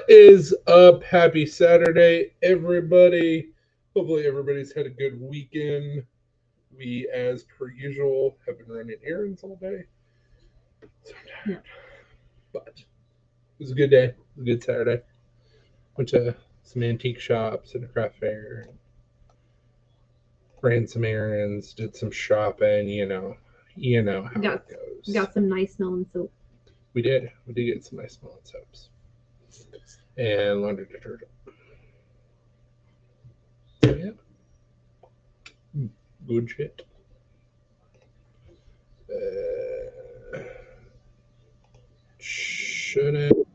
What is up? Happy Saturday, everybody. Hopefully, everybody's had a good weekend. We, as per usual, have been running errands all day. So I'm tired. But it was a good day. It was a good Saturday. Went to some antique shops and a craft fair. Ran some errands, did some shopping. You know how it goes. Got some nice smelling soap. We did. We did get some nice smelling soaps and laundry detergent. So yeah, good shit. Shouldn't.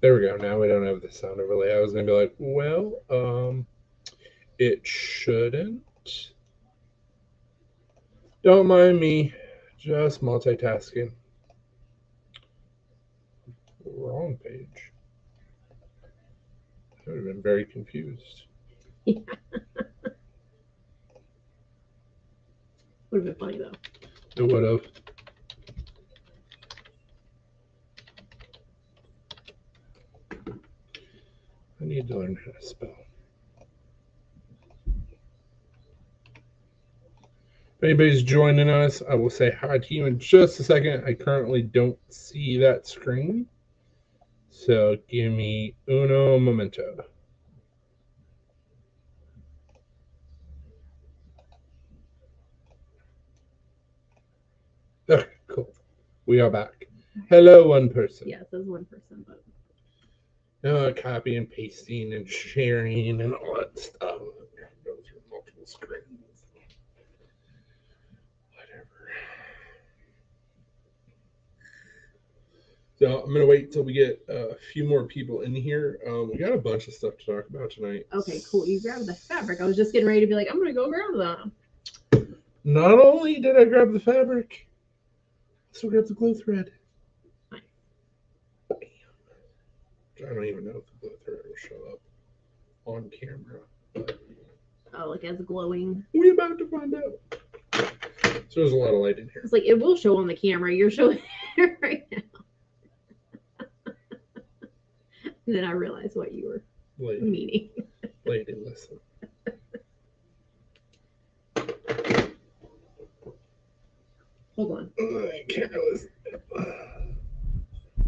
There we go. Now we don't have the sound overlay. I was gonna be like, well, it shouldn't. Don't mind me. Just multitasking. Wrong page. I would have been very confused. Yeah. Would have been funny though. It would have. I need to learn how to spell. If anybody's joining us, I will say hi to you in just a second. I currently don't see that screen. So give me uno momento. Okay, cool. We are back. Hello, one person. Yeah, it says one person, but Copy and pasting and sharing and all that stuff. Go through multiple screens. Whatever. So I'm gonna wait till we get a few more people in here. We got a bunch of stuff to talk about tonight. Okay, cool. You grabbed the fabric. I was just getting ready to be like, I'm gonna go grab that. Not only did I grab the fabric, I also grabbed the glow thread. Nice. I don't even know if the glow thread will show up on camera. But oh, like as glowing. We're about to find out. So there's a lot of light in here. It's like it will show on the camera. You're showing it right now. And then I realized what you were meaning. Lady, listen. Hold on. I can't listen.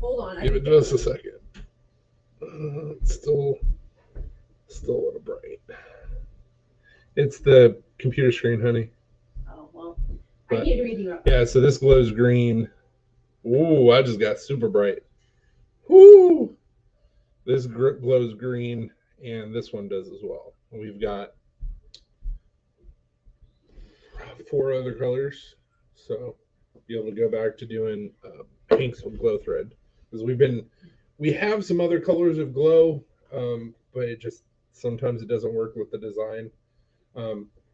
Hold on. Give it just a second. It's still a little bright. It's the computer screen, honey. Oh, well. I need to read you up. Yeah, so this glows green. Ooh, I just got super bright. Woo! This glows green, and this one does as well. We've got 4 other colors, so be able to go back to doing pinks with glow thread, because we have some other colors of glow, but it just sometimes it doesn't work with the design.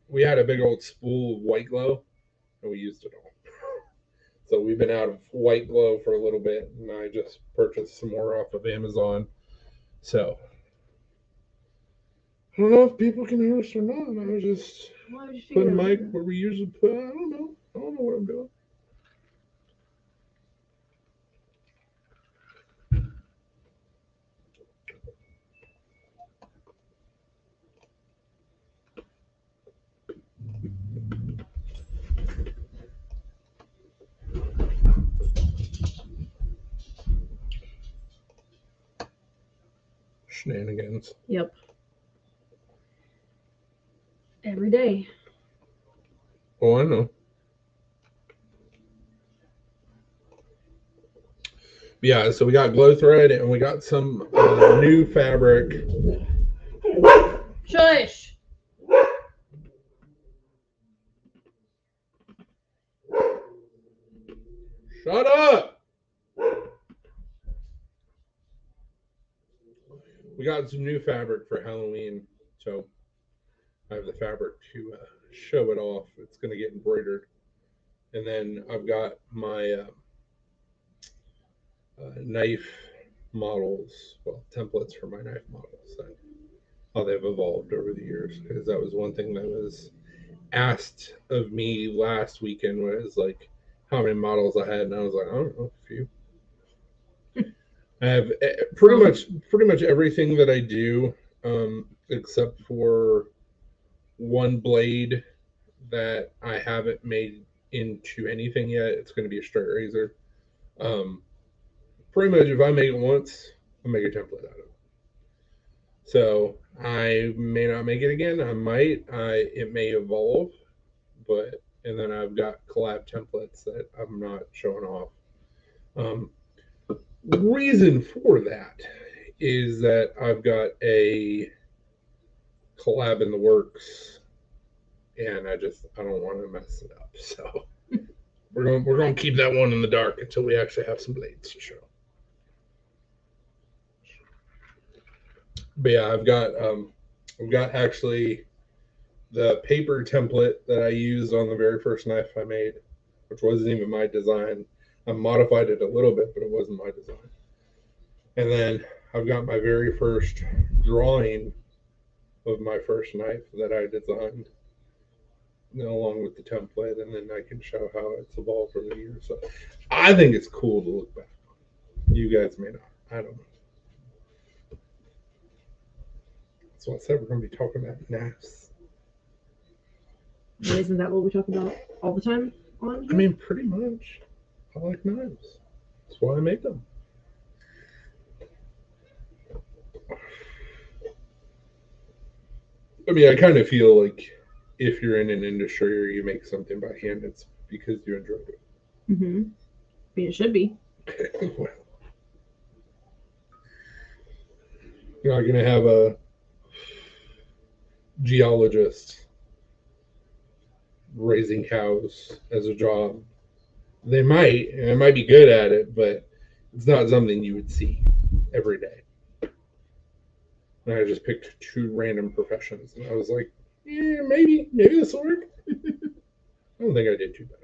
We had a big old spool of white glow, and we used it all. So we've been out of white glow for a little bit, and I just purchased some more off of Amazon. So I don't know if people can hear us or not. I was just putting mic where we usually put. I don't know what I'm doing. Shenanigans. Yep. Every day. Oh, I know. Yeah, so we got glow thread and we got some new fabric. Shush! Shut up! We got some new fabric for Halloween, so I have the fabric to show it off. It's going to get embroidered. And then I've got my knife models, well, templates for my knife models, and how they've evolved over the years, because that was one thing that was asked of me last weekend, was like, how many models I had, and I was like, I don't know, a few. I have pretty much everything that I do, except for one blade that I haven't made into anything yet. It's going to be a straight razor. Um, Pretty much, if I make it once, I'll make a template out of it. So I may not make it again. I might. It may evolve, but and then I've got collab templates that I'm not showing off. Um, Reason for that is that I've got a collab in the works, and I don't want to mess it up. So we're gonna keep that one in the dark until we actually have some blades to show. But yeah, I've got actually the paper template that I used on the very first knife I made, which wasn't even my design. I modified it a little bit, but it wasn't my design. And then I've got my very first drawing of my first knife that I designed, along with the template, and then I can show how it's evolved over the years. So I think it's cool to look back on. You guys may not. I don't know. So I said we're going to be talking about knafs. Isn't that what we talk about all the time on here? I mean, pretty much. I like knives. That's why I make them. I mean, I kind of feel like if you're in an industry or you make something by hand, it's because you enjoy it. Mm-hmm. I mean, it should be. Well, you're not going to have a geologist raising cows as a job. They might, and they might be good at it, but it's not something you would see every day. And I just picked two random professions, and I was like, yeah, maybe this will work. I don't think I did too bad.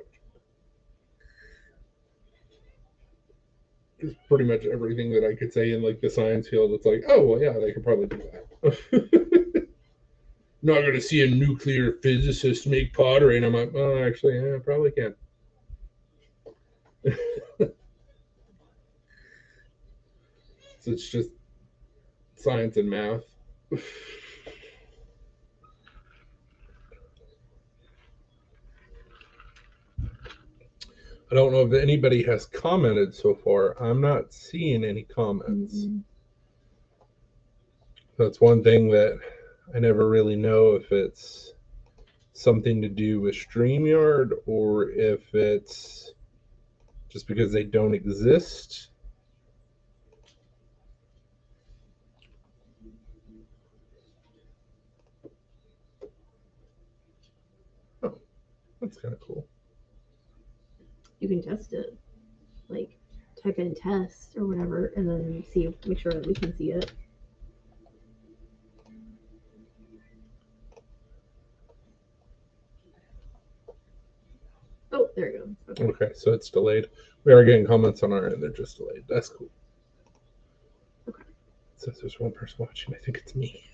It's pretty much everything that I could say in like the science field. It's like, oh well, yeah, they could probably do that. Not going to see a nuclear physicist make pottery, and I'm like, well, actually, yeah, I probably can. So it's just science and math. I don't know if anybody has commented so far. I'm not seeing any comments. Mm-hmm. That's one thing that I never really know if it's something to do with StreamYard or if it's just because they don't exist. Oh, that's kind of cool. You can test it. Like, type in test or whatever, and then make sure that we can see it. Oh, there it goes. Okay, so it's delayed. We are getting comments on our end. They're just delayed. That's cool. Okay. It says there's one person watching. I think it's me.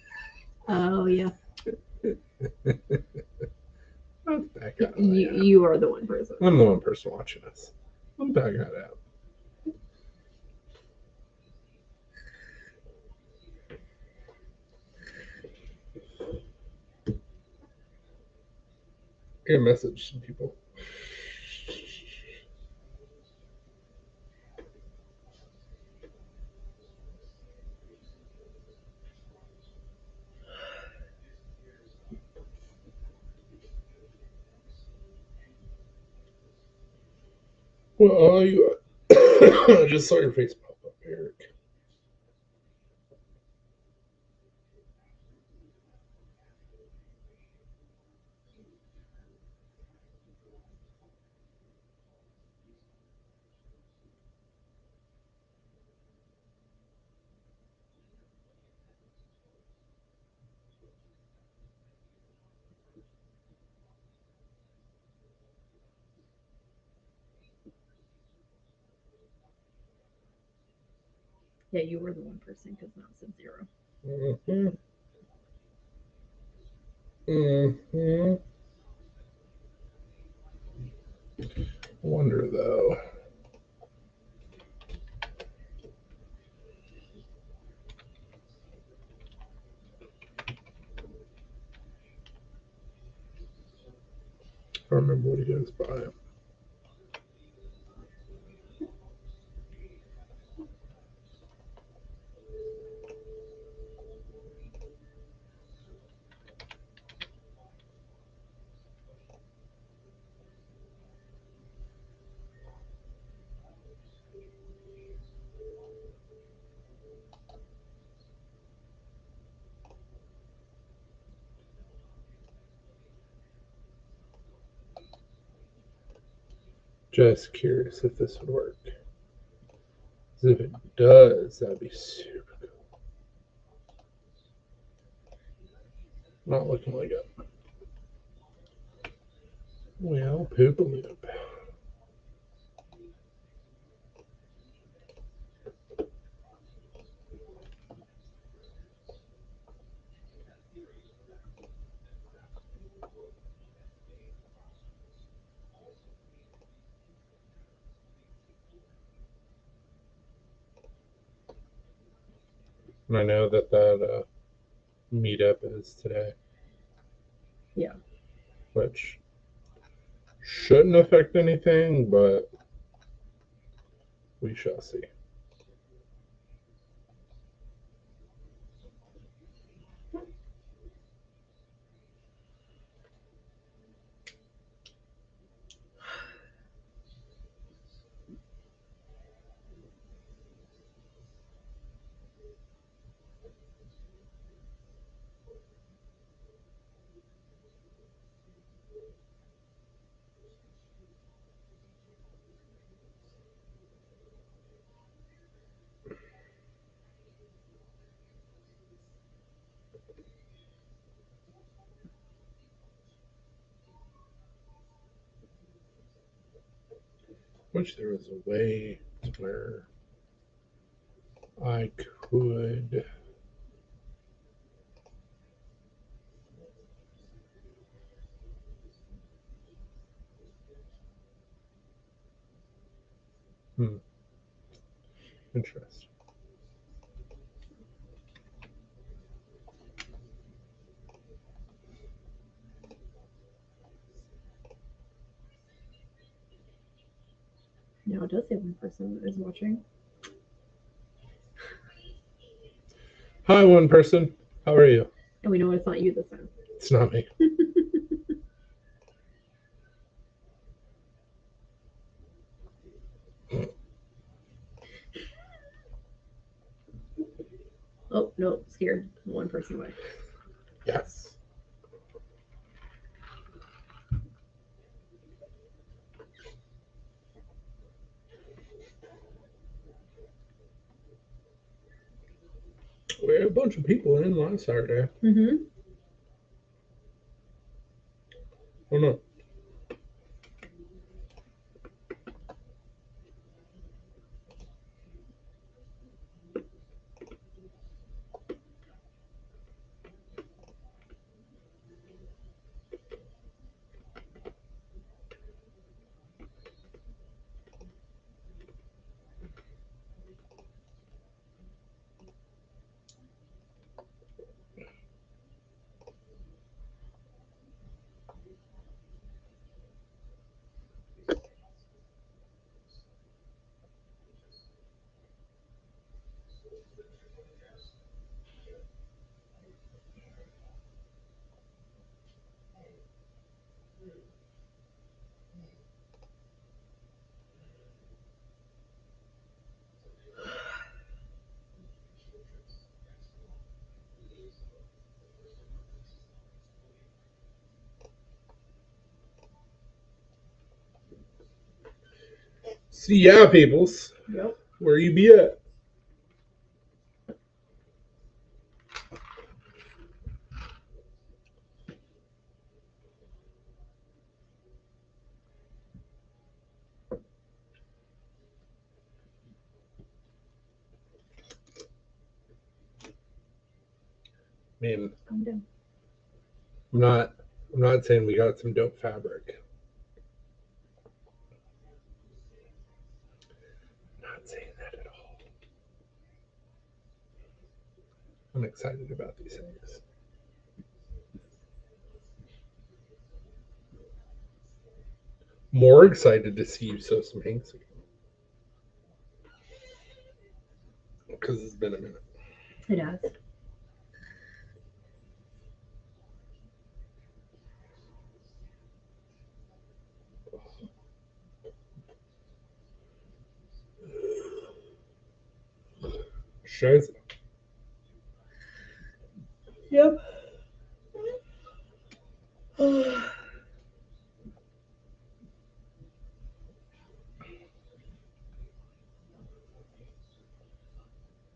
Oh, yeah. Let's back out. You are the one person. I'm the one person watching us. I'm back out. Get a message to people. Well, I just saw your face pop up, Eric. Yeah, you were the one person because now it said 0. wonder though. I don't remember what he goes by. Just curious if this would work. If it does, that'd be super cool. Not looking like it. Well, poop a loop. And I know that meetup is today. Yeah. Which shouldn't affect anything, but we shall see. Wish there was a way to where I could. Interesting. Now it does say one person is watching. Hi, one person. How are you? And we know it's not you this time. It's not me. Oh, no, scared one person away. Yes. We had a bunch of people in last Saturday. Mm-hmm. Oh no. See ya, peoples. Yep. Where you be at? I mean, Calm down. I'm not saying we got some dope fabric. I'm excited about these things. More excited to see you sew some hanks again. Because it's been a minute. It has. Shows. Yep.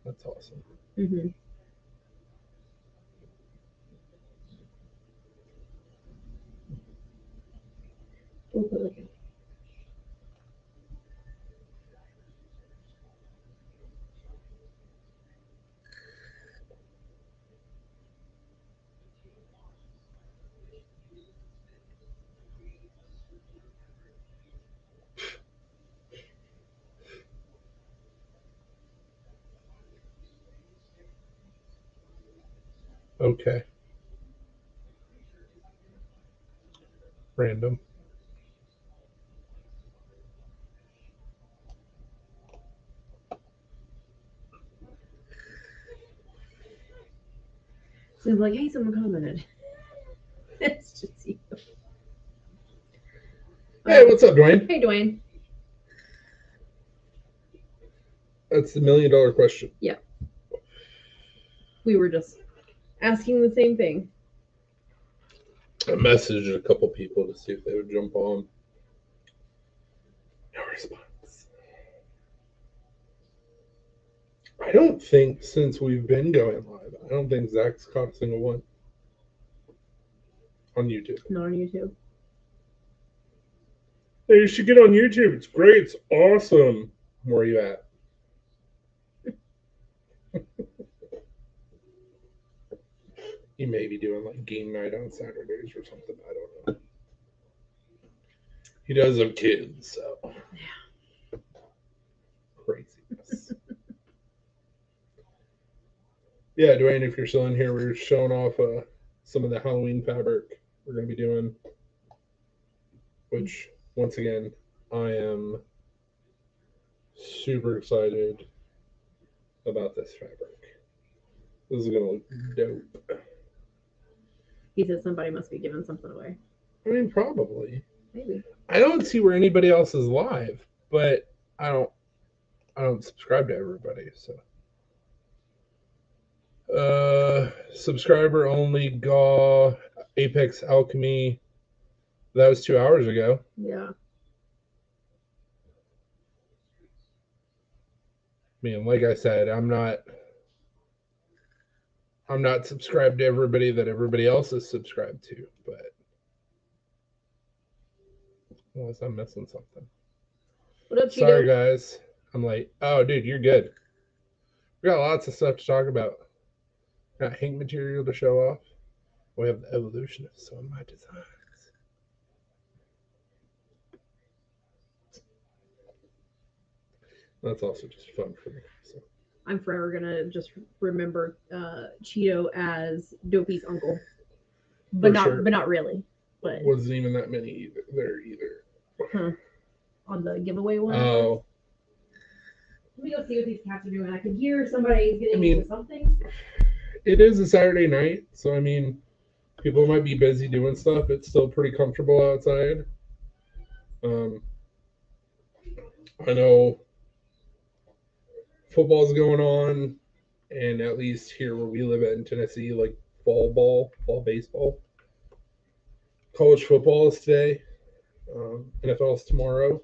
That's awesome. Mm-hmm. We'll put like a Okay. Random. so it's like, hey, someone commented. It's just you. Hey, what's up, Dwayne? Hey, Dwayne. That's the $1 million question. We were just asking the same thing. I messaged a couple people to see if they would jump on. No response. I don't think since we've been going live, I don't think Zach's caught a single one on YouTube. Not on YouTube. Hey, you should get on YouTube. It's great. It's awesome. Where are you at? He may be doing like game night on Saturdays or something. I don't know. He does have kids, so craziness. Yeah, Dwayne, if you're still in here, we're showing off some of the Halloween fabric we're going to be doing. Which, once again, I am super excited about this fabric. This is going to look dope. He said somebody must be giving something away. I mean, probably. Maybe. I don't see where anybody else is live, but I don't subscribe to everybody, so. Subscriber only Gaw Apex Alchemy. That was 2 hours ago. Yeah. I mean, like I said, I'm not subscribed to everybody that everybody else is subscribed to, but unless I'm missing something. What up, Cheeto? Sorry, guys. I'm late. Oh, dude, you're good. We got lots of stuff to talk about. Got Hank material to show off. We have the evolution of some of my designs. That's also just fun for me. So. I'm forever gonna just remember Cheeto as Dopey's uncle, but not really. But wasn't even that many there either. Huh. On the giveaway one. Oh. Let me go see what these cats are doing. I can hear somebody getting into something. It is a Saturday night, so I mean, people might be busy doing stuff. It's still pretty comfortable outside. I know football's going on, and at least here where we live at in Tennessee, like fall baseball. College football is today. NFL is tomorrow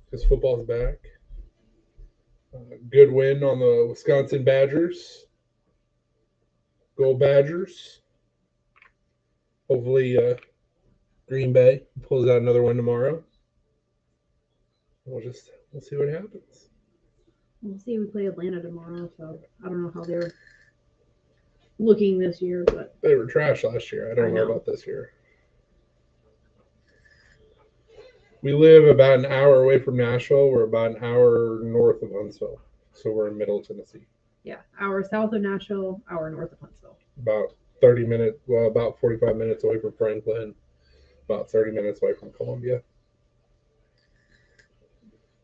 because football's back. Good win on the Wisconsin Badgers. Go Badgers. Hopefully Green Bay pulls out another one tomorrow. We'll see what happens. We'll see. We play Atlanta tomorrow, so I don't know how they're looking this year, but they were trash last year. I don't know about this year. We live about an hour away from Nashville. We're about an hour north of Huntsville, so we're in Middle Tennessee. Yeah, hour south of Nashville, hour north of Huntsville. About 30 minutes, well, about 45 minutes away from Franklin, about 30 minutes away from Columbia.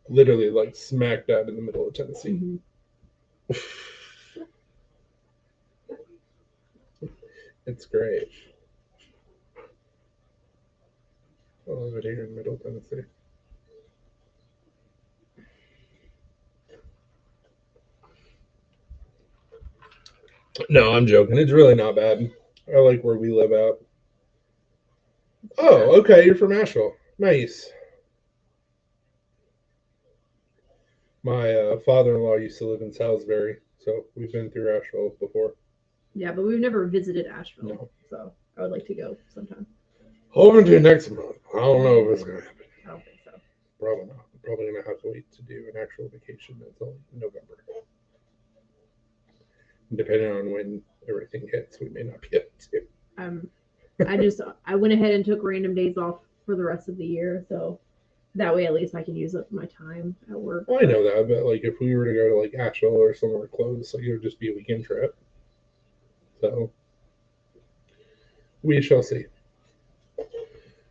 Literally, like smack dab in the middle of Tennessee. Mm-hmm. It's great. I love it here in Middle Tennessee. No, I'm joking. It's really not bad. I like where we live out. Oh, okay. You're from Asheville. Nice. My father-in-law used to live in Salisbury, so we've been through Asheville before. Yeah, but we've never visited Asheville, No. so I would like to go sometime. Hoping to next month. I don't know if it's gonna happen. I don't think so. Probably not. I'm probably gonna have to wait to do an actual vacation until November. Depending on when everything hits, we may not be able to. I went ahead and took random days off for the rest of the year, so that way at least I can use up my time at work. Well, I know that, but like if we were to go to like Asheville or somewhere close, like it would just be a weekend trip. So we shall see.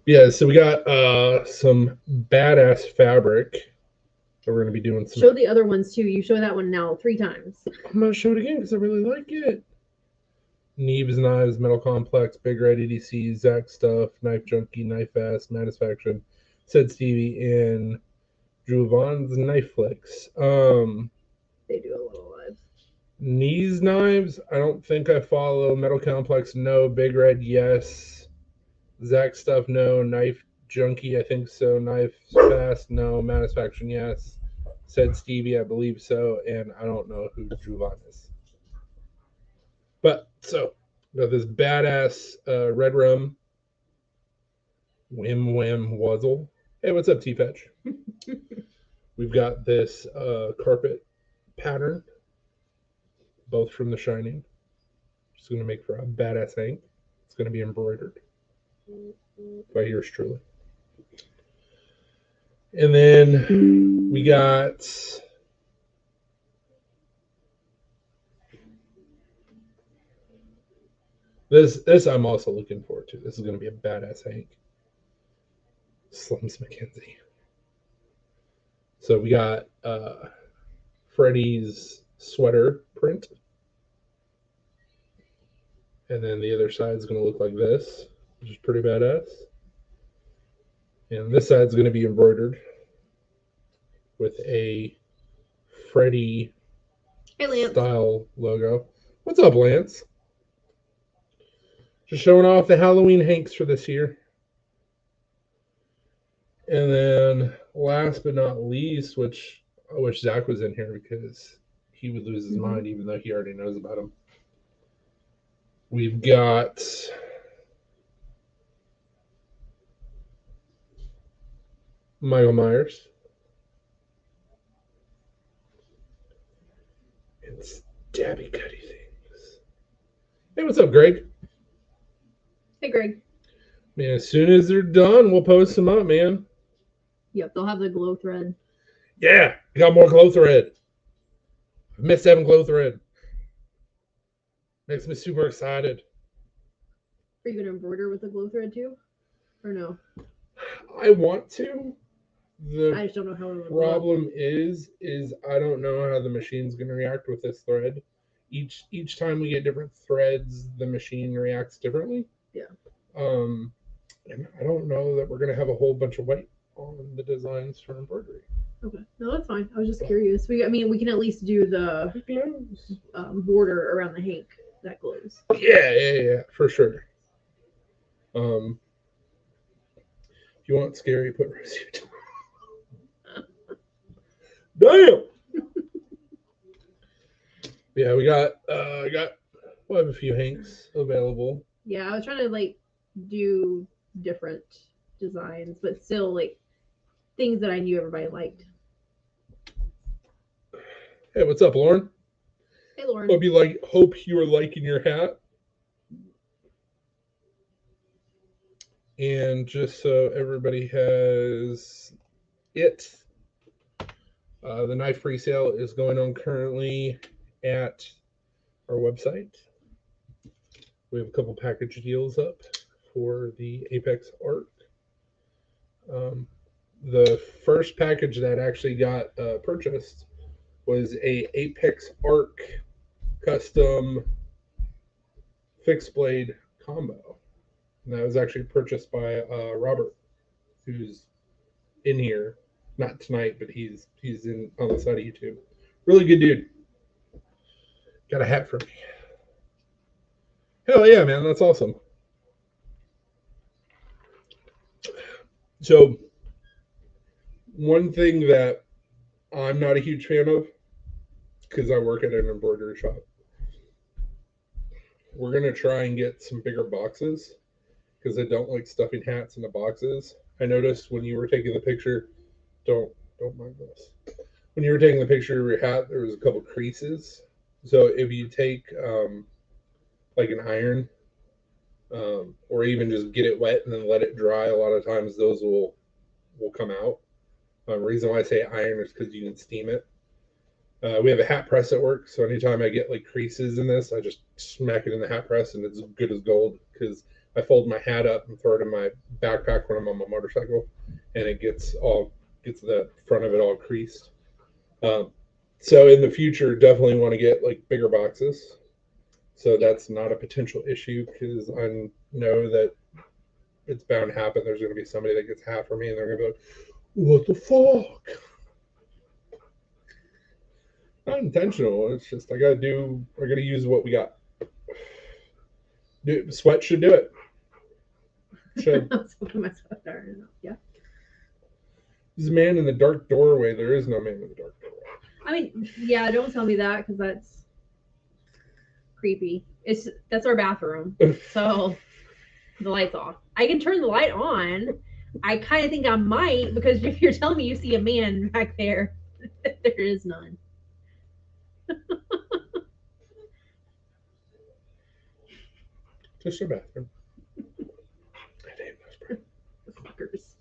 Yeah, so we got some badass fabric that we're gonna be doing some. Show the other ones too. You show that one now 3 times. I'm gonna show it again because I really like it. Neves Knives, Metal Complex, Big Red EDC, Zach Stuff, Knife Junkie, Knife Fast, Satisfaction, Said Stevie, and Drew Vaughn's Knife Flicks. They do a little live. Knees Knives, I don't think I follow. Metal Complex, no. Big Red, yes. Zach Stuff, no. Knife Junkie, I think so. Knife Fast, no. Satisfaction, yes. Said Stevie, I believe so. And I don't know who Drew Vaughn is. But so, got this badass red rum. Whim Wham Wuzzle. Hey, what's up, T-Fetch? We've got this carpet pattern, both from The Shining. Just going to make for a badass hank. It's going to be embroidered by yours truly. And then we got this I'm also looking forward to. This is going to be a badass hank. Slums McKenzie. So we got Freddy's sweater print. And then the other side is going to look like this, which is pretty badass. And this side's going to be embroidered with a Freddy style logo. What's up, Lance? Just showing off the Halloween hanks for this year. And then last but not least, which I wish Zach was in here because he would lose his mind even though he already knows about him. We've got Michael Myers. And stabby cutty things. Hey, what's up, Greg? Hey, Greg. Man, as soon as they're done, we'll post them up, man. Yep, they'll have the glow thread. Yeah, we got more glow thread. I missed having glow thread. Makes me super excited. Are you going to embroider with the glow thread too? Or no? I want to. I just don't know how it would problem is I don't know how the machine's going to react with this thread. Each time we get different threads, the machine reacts differently. Yeah. And I don't know that we're going to have a whole bunch of white on the designs for embroidery. Okay, no, that's fine. I was just curious. We can at least do the border around the hank that glows. Yeah, for sure. If you want scary, put Rosie. Damn. Yeah, we'll have a few hanks available. Yeah, I was trying to do different designs, but still things that I knew everybody liked. Hey, what's up, Lauren? Hey, Lauren. Hope you are liking your hat. And just so everybody has it, the knife free sale is going on currently, at our website. We have a couple package deals up for the Apex Arc. Um, the first package that actually got purchased was a Apex Arc custom fixed blade combo. And that was actually purchased by Robert, who's in here, not tonight, but he's in on the side of YouTube. Really good dude. Got a hat for me. Hell yeah, man, that's awesome. So one thing that I'm not a huge fan of, because I work at an embroidery shop, we're gonna try and get some bigger boxes because I don't like stuffing hats into boxes. I noticed when you were taking the picture, don't mind this. When you were taking the picture of your hat, there was a couple creases. So if you take like an iron, or even just get it wet and then let it dry, a lot of times those will come out. The reason why I say iron is because you can steam it. We have a hat press at work, so anytime I get like creases in this, I just smack it in the hat press, and it's good as gold because I fold my hat up and throw it in my backpack when I'm on my motorcycle, and it gets the front of it all creased. Um, so in the future, definitely want to get like bigger boxes. So that's not a potential issue because I know that it's bound to happen. There's going to be somebody that gets hat for me, and they're going to be like, "What the fuck?" Not intentional. It's just I gotta use what we got. Sweat should do it. Should. Yeah. There's a man in the dark doorway. There is no man in the dark doorway. I mean, yeah, don't tell me that because that's creepy. That's our bathroom. So the light's off. I can turn the light on. I kind of think I might because if you're telling me you see a man back there, there is none. Just your bathroom. Fuckers.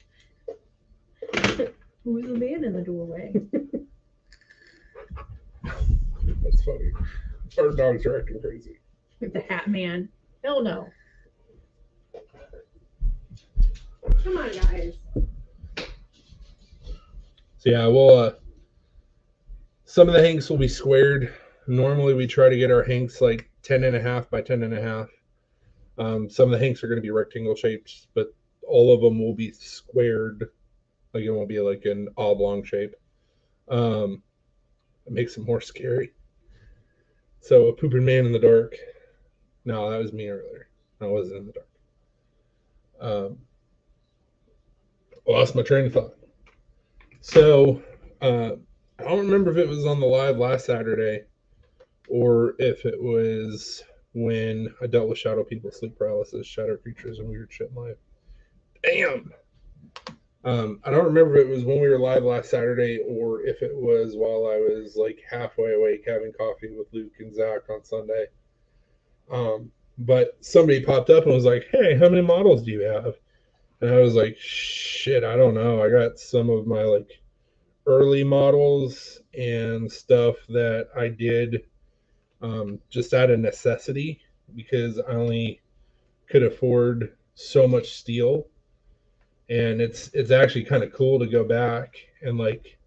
Who's the man in the doorway? That's funny. Our dogs are acting crazy. The hat man. Hell no. Come on, guys. So yeah, well, some of the hanks will be squared. Normally we try to get our hanks like 10.5 by 10.5. Some of the hanks are going to be rectangle shaped, but all of them will be squared. Like it won't be like an oblong shape. It makes it more scary. So a pooping man in the dark. No, that was me earlier. I wasn't in the dark. Lost my train of thought. So I don't remember if it was on the live last Saturday or if it was when I dealt with shadow people, sleep paralysis, shadow creatures, and weird shit in life. Damn. I don't remember if it was when we were live last Saturday or if it was while I was like halfway awake having coffee with Luke and Zach on Sunday. But somebody popped up and was like, "Hey, how many models do you have?" And I was like, "Shit, I don't know. I got some of my like early models and stuff that I did just out of necessity because I only could afford so much steel." And it's actually kind of cool to go back and like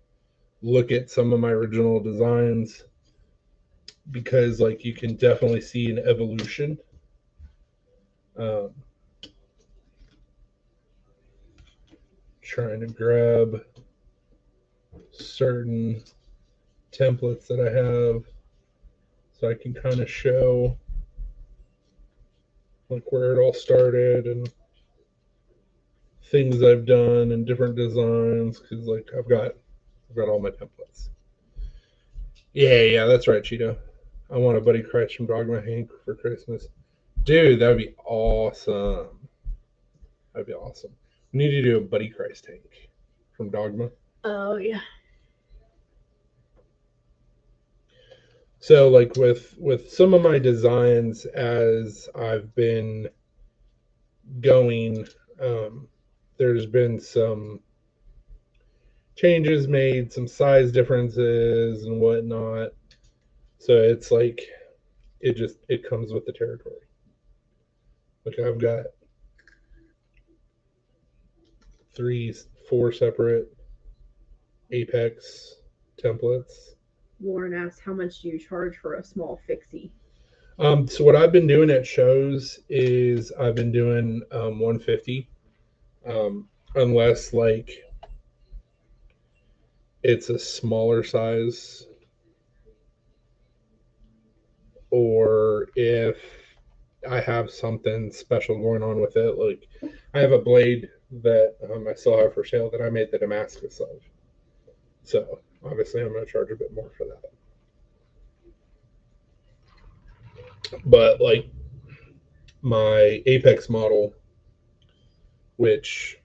look at some of my original designs because like you can definitely see an evolution. Trying to grab certain templates that I have so I can kind of show like where it all started and things I've done and different designs because like I've got all my templates. Yeah, that's right, Cheeto. I want a Buddy Christ from Dogma Hank for Christmas. Dude, that would be awesome. That'd be awesome. We need to do a Buddy Christ Hank from Dogma. Oh yeah. So like with some of my designs as I've been going, there's been some changes made, some size differences and whatnot. So it's like it comes with the territory. Like I've got 4 separate Apex templates. Lauren asked, how much do you charge for a small fixie? So what I've been doing at shows is I've been doing 150, unless like it's a smaller size, or if I have something special going on with it. Like I have a blade that I still have for sale that I made the Damascus of. So obviously I'm going to charge a bit more for that. But like my Apex model, which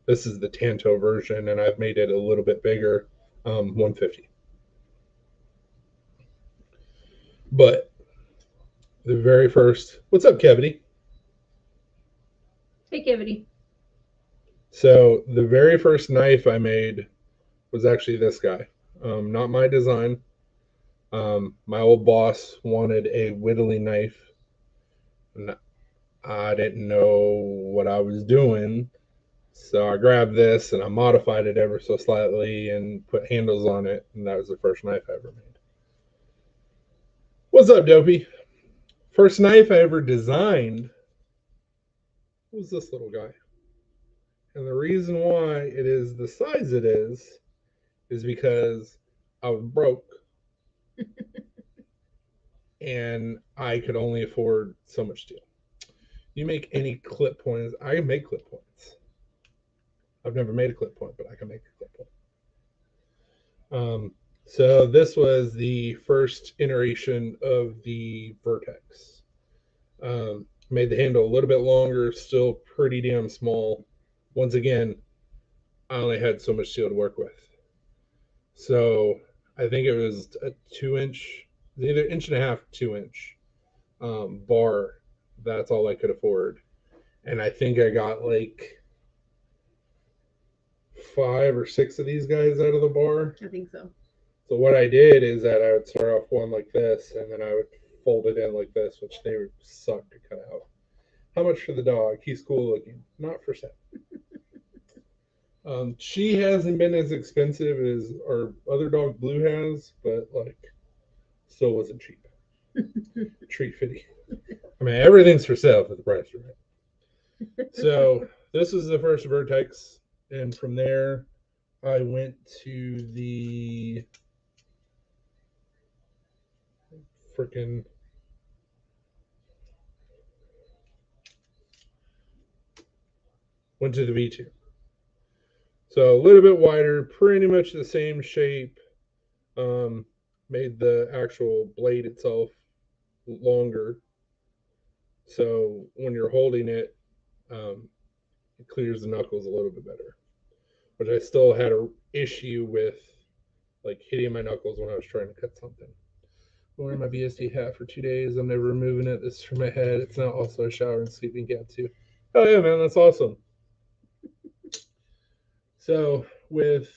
this is the Tanto version, and I've made it a little bit bigger, 150. But the very first, what's up, Kevity? Hey, Kivity. So the very first knife I made was actually this guy. Not my design. My old boss wanted a whittling knife, and I didn't know what I was doing. So I grabbed this and I modified it ever so slightly and put handles on it, and that was the first knife I ever made. What's up, Dopey? First knife I ever designed was this little guy. And the reason why it is the size it is because I was broke and I could only afford so much steel. You make any clip points, I can make clip points. I've never made a clip point, but I can make a clip point. So this was the first iteration of the Vertex. Made the handle a little bit longer, still pretty damn small. Once again, I only had so much steel to work with. So I think it was a 2-inch, either 1.5 inch, 2-inch bar. That's all I could afford. And I think I got like 5 or 6 of these guys out of the bar. I think so. So what I did is that I would start off one like this, and then I would fold it in like this, which they would suck to cut out. How much for the dog? He's cool looking. Not for sale. She hasn't been as expensive as our other dog Blue has, but like still wasn't cheap. Treat fitty. I mean, everything's for sale for the price, right? So this is the first Vertex, and from there I went to the freaking went to the V2. So a little bit wider, pretty much the same shape. Made the actual blade itself longer. So when you're holding it, it clears the knuckles a little bit better. But I still had an issue with like hitting my knuckles when I was trying to cut something. I'm wearing my BSD hat for 2 days. I'm never removing it. This is for my head. It's now also a shower and sleeping cap too. Oh yeah, man, that's awesome. So with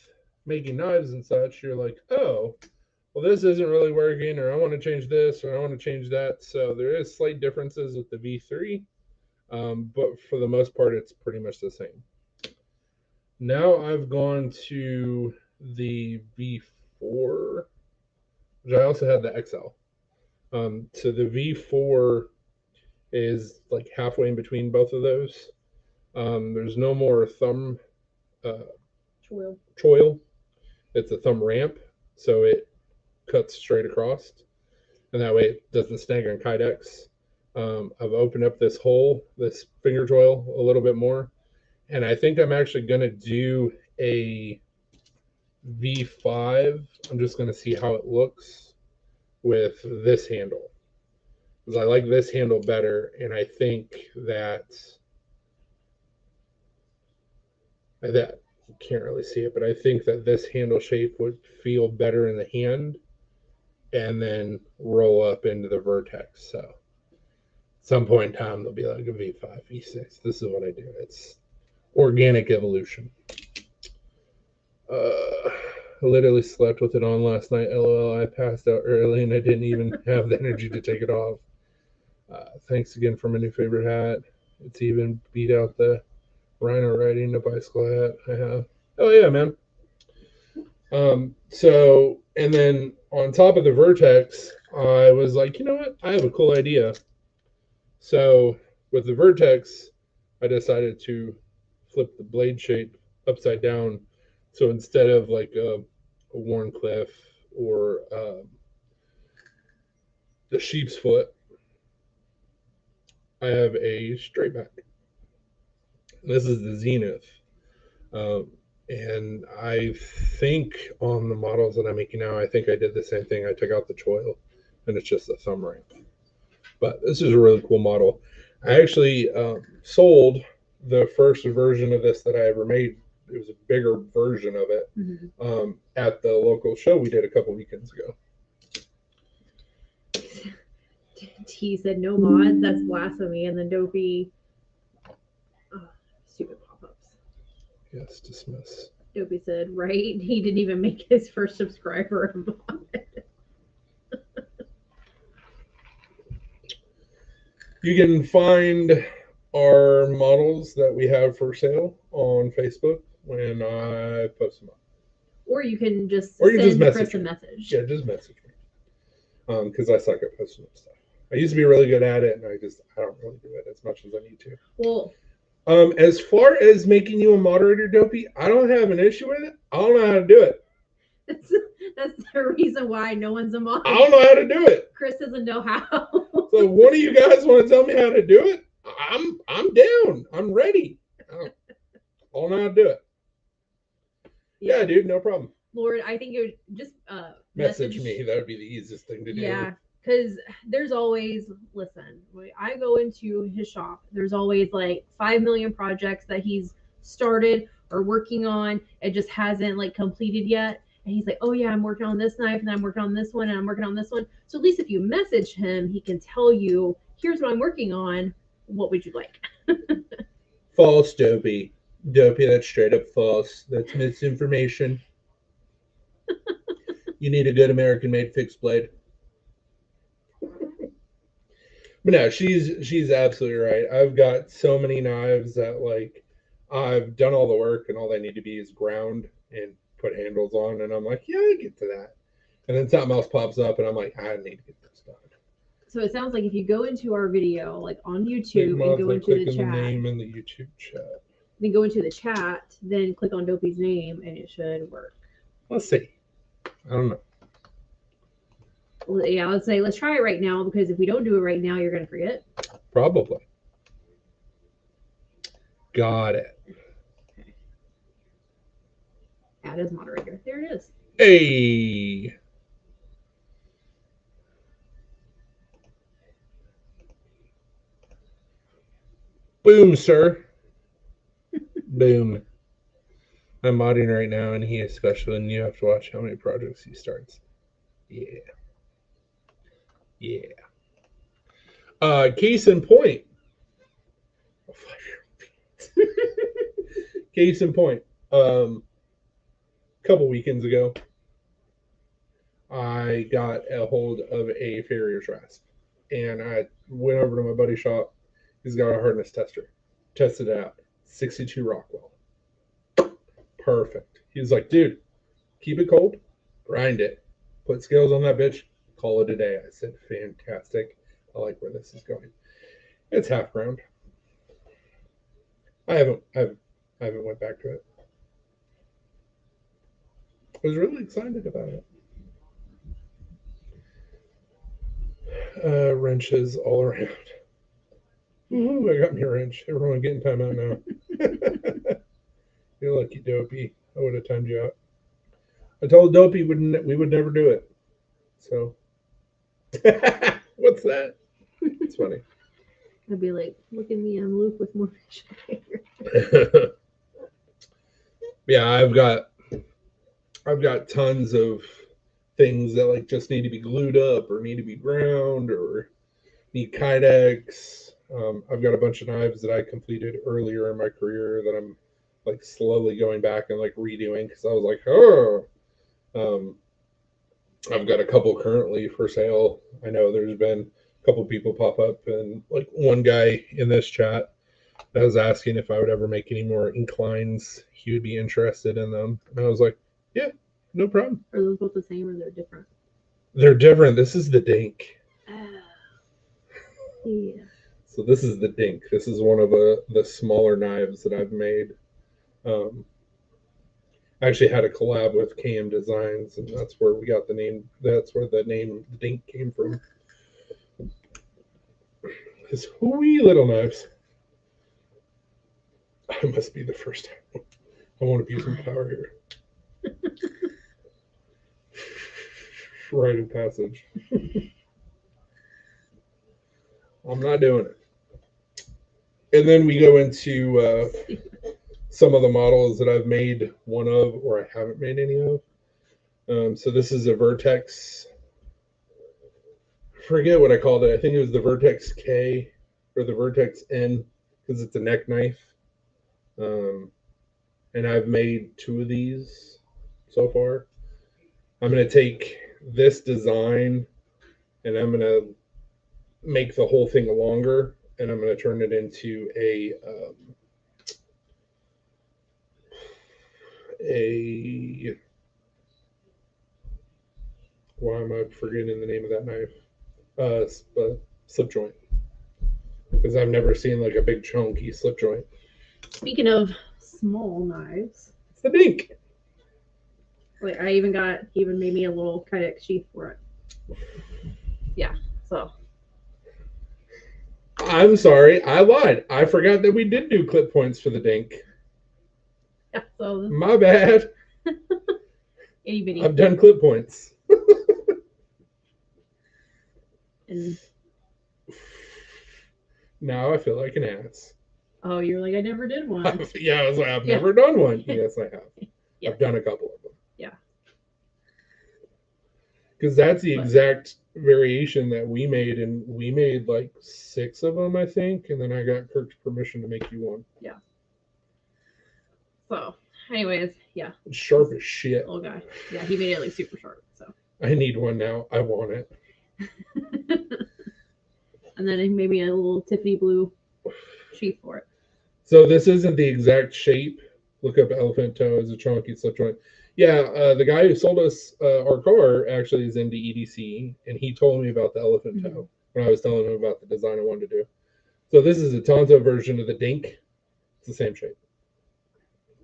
making knives and such, you're like, oh, well, this isn't really working, or I want to change this, or I want to change that. So there is slight differences with the V3, but for the most part, it's pretty much the same. Now I've gone to the V4, which I also had the XL. So the V4 is like halfway in between both of those. There's no more thumb choil. It's a thumb ramp, so it cuts straight across, and that way it doesn't snag on kydex. I've opened up this hole, this finger choil, a little bit more, and I think I'm actually going to do a V5. I'm just going to see how it looks with this handle, because I like this handle better, and I think that you can't really see it, but I think that this handle shape would feel better in the hand and then roll up into the Vertex. So at some point in time, there'll be like a V5, V6. This is what I do. It's organic evolution. I literally slept with it on last night. LOL, I passed out early and I didn't even have the energy to take it off. Thanks again for my new favorite hat. It's even beat out the Rhino riding a bicycle hat I have. Oh yeah, man. So, and then on top of the Vertex, I was like, you know what? I have a cool idea. So with the Vertex, I decided to flip the blade shape upside down. So instead of like a Warncliffe or the sheep's foot, I have a straight back. This is the Zenith. Um, and I think on the models that I'm making now, I think I did the same thing. I took out the choil and it's just a thumb ramp. But this is a really cool model. I actually sold the first version of this that I ever made. It was a bigger version of it at the local show we did a couple weekends ago. T said no mods, that's blasphemy, and then Dopey, stupid pop-ups. Yes, dismiss. Dopey said, right? He didn't even make his first subscriber a mod. You can find our models that we have for sale on Facebook when I post them up. Or you can just send Chris a message. Yeah, just message me. Because I suck at posting up stuff. I used to be really good at it, and I don't really do it as much as I need to. Well, as far as making you a moderator, Dopey, I don't have an issue with it. I don't know how to do it. That's the reason why no one's a moderator. I don't know how to do it. Chris doesn't know how. So one of you guys want to tell me how to do it? I'm down. I'm ready. I don't know how to do it. Yeah, dude, no problem. Lord, I think you just message me. That would be the easiest thing to do. Yeah, because there's always, listen, when I go into his shop, there's always like 5 million projects that he's started or working on. It just hasn't like completed yet. And he's like, oh yeah, I'm working on this knife and I'm working on this one and I'm working on this one. So at least if you message him, he can tell you, here's what I'm working on. What would you like? False, Dopey. Dopey, that's straight up false. That's misinformation. You need a good American-made fixed blade. But no, she's absolutely right. I've got so many knives that like I've done all the work and all they need to be is ground and put handles on, and I'm like, yeah, I get to that. And then something else pops up, and I'm like, I need to get this done. So it sounds like if you go into our video, like on YouTube, and go into the chat, the name in the YouTube chat, then go into the chat, then click on Dopey's name, and it should work. Let's see. I don't know. Well, yeah, let's try it right now, because if we don't do it right now, you're gonna forget. Probably. Got it. Add as moderator. There it is. Hey. Boom, sir. Boom. I'm modding right now, and he is special, and you have to watch how many projects he starts. Yeah. Yeah. Case in point. Case in point. Couple weekends ago, I got a hold of a farrier's rasp, and I went over to my buddy's shop. He's got a hardness tester. Tested it out. 62 Rockwell. Perfect. He was like, dude, keep it cold, grind it, put scales on that bitch, call it a day. I said, fantastic. I like where this is going. It's half ground. I haven't went back to it. I was really excited about it. Wrenches all around. Ooh, I got me a wrench. Everyone getting time out now. You're lucky, Dopey. I would have timed you out. I told Dopey we would never do it. So, what's that? It's funny. I'd be like, look at me, I'm Luke with more facial hair. Yeah, I've got tons of things that like just need to be glued up or need to be ground or need kydex. I've got a bunch of knives that I completed earlier in my career that I'm like slowly going back and like redoing because I was like, oh, I've got a couple currently for sale. I know there's been a couple people pop up, and like one guy in this chat that was asking if I would ever make any more inclines. He would be interested in them, and I was like, yeah, no problem. Are those both the same or they're different? They're different. This is the Dink. Yeah. So this is the Dink. This is one of the smaller knives that I've made. I actually had a collab with KM Designs, and that's where we got the name. That's where the name Dink came from. His wee little knives. I must be the first time. I want to be some power here. Rite of passage. I'm not doing it. And then we go into some of the models that I've made one of, or I haven't made any of. So this is a Vertex. I forget what I called it. I think it was the Vertex K or the Vertex N because it's a neck knife. And I've made 2 of these so far. I'm going to take this design and I'm going to make the whole thing longer, and I'm going to turn it into a why am I forgetting the name of that knife? Slip joint, because I've never seen like a big chunky slip joint. Speaking of small knives, It's the Dink. like I even made me a little kayak sheath for it. Yeah, so I'm sorry, I lied. I forgot that we did do clip points for the Dink. yeah, so My bad. itty bitty. I've done clip points. And Now I feel like an ass. oh, you're like I never did one. Yeah, I was like, I've never done one. Yes, I have. Yeah. I've done a couple of them. Yeah. Because that's the exact variation that we made, and we made like 6 of them, I think, and then I got Kirk's permission to make you one. Yeah. So, anyways, yeah. It's sharp as shit. Little guy. Yeah, he made it like super sharp. So. I need one now. I want it. And then maybe a little Tiffany blue sheath for it. So this isn't the exact shape. Look up elephant toe as a chunky slip joint. Yeah, the guy who sold us our car actually is into EDC, and he told me about the elephant toe when I was telling him about the design I wanted to do. So this is a Tonto version of the Dink. It's the same shape.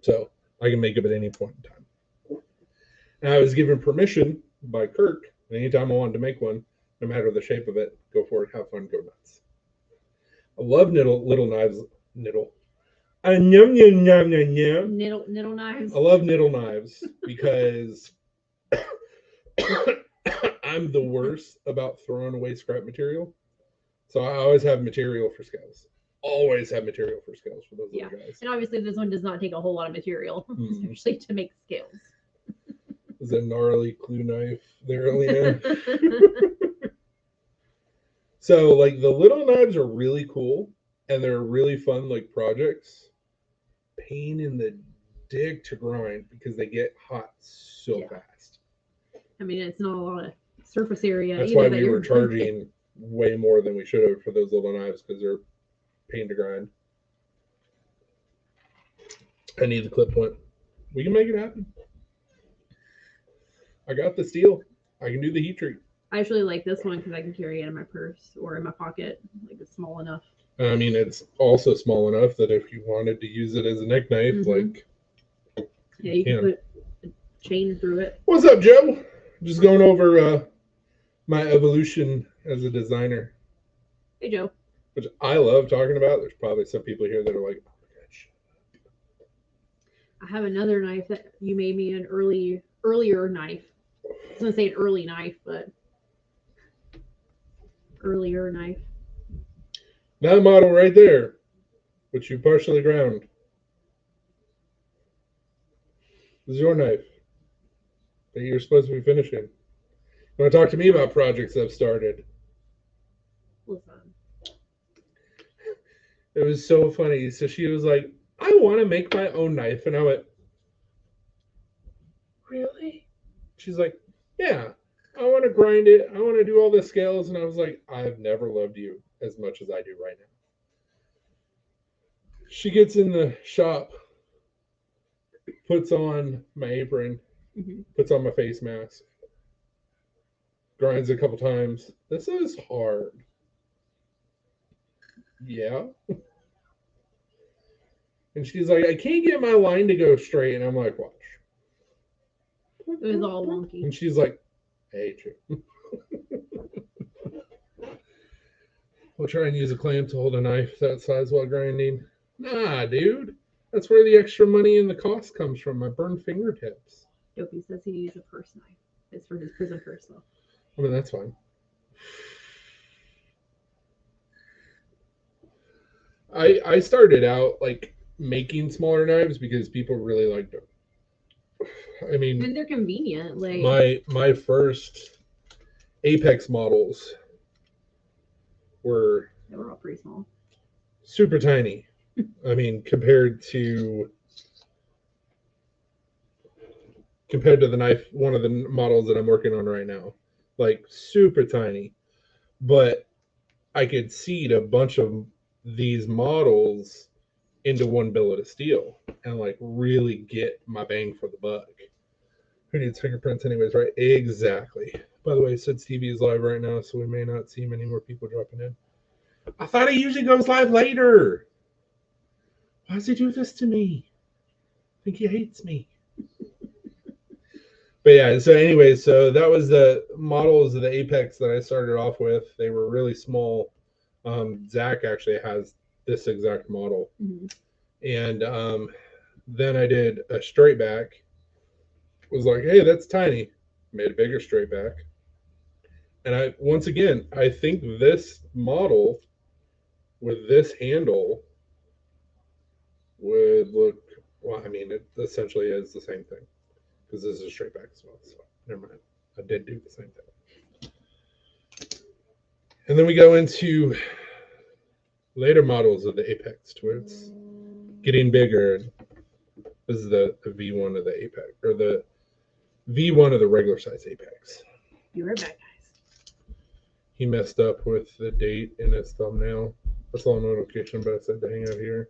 So I can make it at any point in time. And I was given permission by Kirk, and anytime I wanted to make one, no matter the shape of it, go for it, have fun, go nuts. I love little knives. Niddle. Niddle knives. I love niddle knives because I'm the worst about throwing away scrap material. So I always have material for scales. Always have material for scales for those little guys. And obviously this one does not take a whole lot of material, especially to make scales. Is a gnarly clue knife there, Leanne? So like the little knives are really cool and they're really fun like projects. Pain in the dick to grind because they get hot so fast. I mean, it's not a lot of surface area. That's why we were charging way more than we should have for those little knives because they're pain to grind. I need the clip point. We can make it happen. I got the steel. I can do the heat treat. I actually like this one because I can carry it in my purse or in my pocket. Like it's small enough. I mean, it's also small enough that if you wanted to use it as a neck knife, like yeah, you can put a chain through it. What's up, Joe? Just going over my evolution as a designer. Hey, Joe. Which I love talking about. There's probably some people here that are like, oh my God, shut up. I have another knife that you made me an earlier knife. I was gonna say an early knife, but earlier knife. That model right there, which you partially ground, is your knife that you're supposed to be finishing. You want to talk to me about projects I've started? Listen. It was so funny. So she was like, I want to make my own knife. And I went, really? She's like, yeah, I want to grind it. I want to do all the scales. And I was like, I've never loved you as much as I do right now. She gets in the shop, puts on my apron, puts on my face mask, grinds a couple times. This is hard. Yeah. And she's like, I can't get my line to go straight. And I'm like, watch. It was all wonky. And she's like, I hate you. We'll try and use a clamp to hold a knife that size while grinding. Nah, dude. That's where the extra money and the cost comes from. My burned fingertips. Dopey says he used a purse knife. It's for his prison purse, though. I mean, that's fine. I started out like making smaller knives because people really liked them. I mean, and they're convenient. Like my first Apex models they were all pretty small, super tiny. I mean, compared to the knife, one of the models that I'm working on right now, like super tiny. But I could seed a bunch of these models into one billet of steel and like really get my bang for the buck. Who needs fingerprints anyways, right? Exactly. By the way, Sid's TV is live right now, so we may not see many more people dropping in. I thought it usually goes live later. Why does he do this to me? I think he hates me. But yeah, so anyway, so that was the models of the Apex that I started off with. They were really small. Zach actually has this exact model. And then I did a straight back. Was like, hey, that's tiny. Made a bigger straight back. And I once again, I think this model with this handle would look, well, I mean, it essentially is the same thing because this is a straight back as well. So never mind. I did do the same thing. And then we go into later models of the Apex to where it's getting bigger. This is the V1 of the Apex, or the V1 of the regular size Apex. You were back, guys. He messed up with the date in his thumbnail. I saw a notification, but I said to hang out here.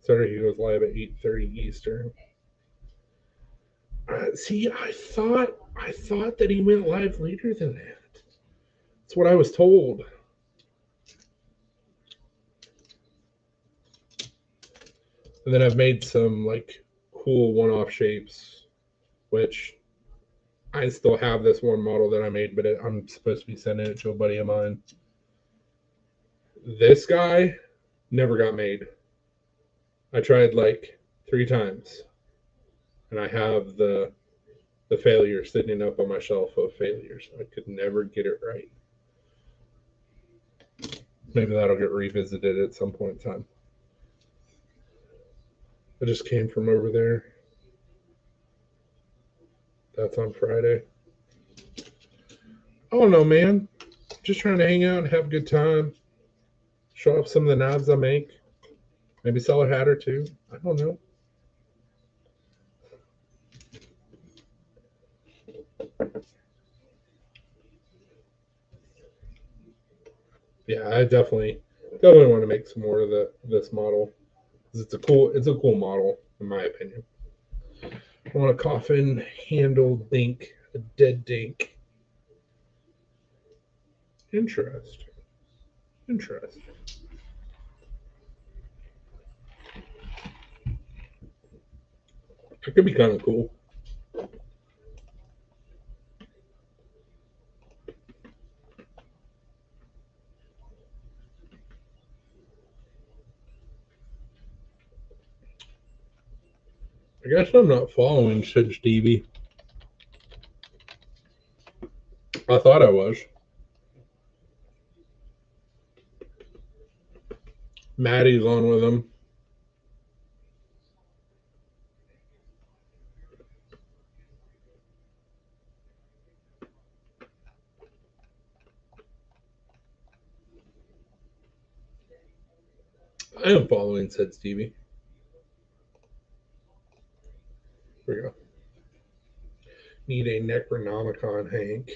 Saturday he goes live at 8:30 Eastern. See, I thought that he went live later than that. That's what I was told. And then I've made some like cool one-off shapes, which I still have this one model that I made, but I'm supposed to be sending it to a buddy of mine. This guy never got made. I tried like 3 times, and I have the failure sitting up on my shelf of failures. I could never get it right. Maybe that'll get revisited at some point in time. I just came from over there. That's on Friday. I don't know, man. Just trying to hang out and have a good time. Show off some of the knobs I make. Maybe sell a hat or two. I don't know. Yeah, I definitely want to make some more of this model. It's a cool model in my opinion. I want a coffin handle dink, a dead dink. Interesting. It could be kind of cool. I guess I'm not following Sid Stevie. I thought I was. Maddie's on with him. I am following Sid Stevie. Here we go. Need a Necronomicon, Hank.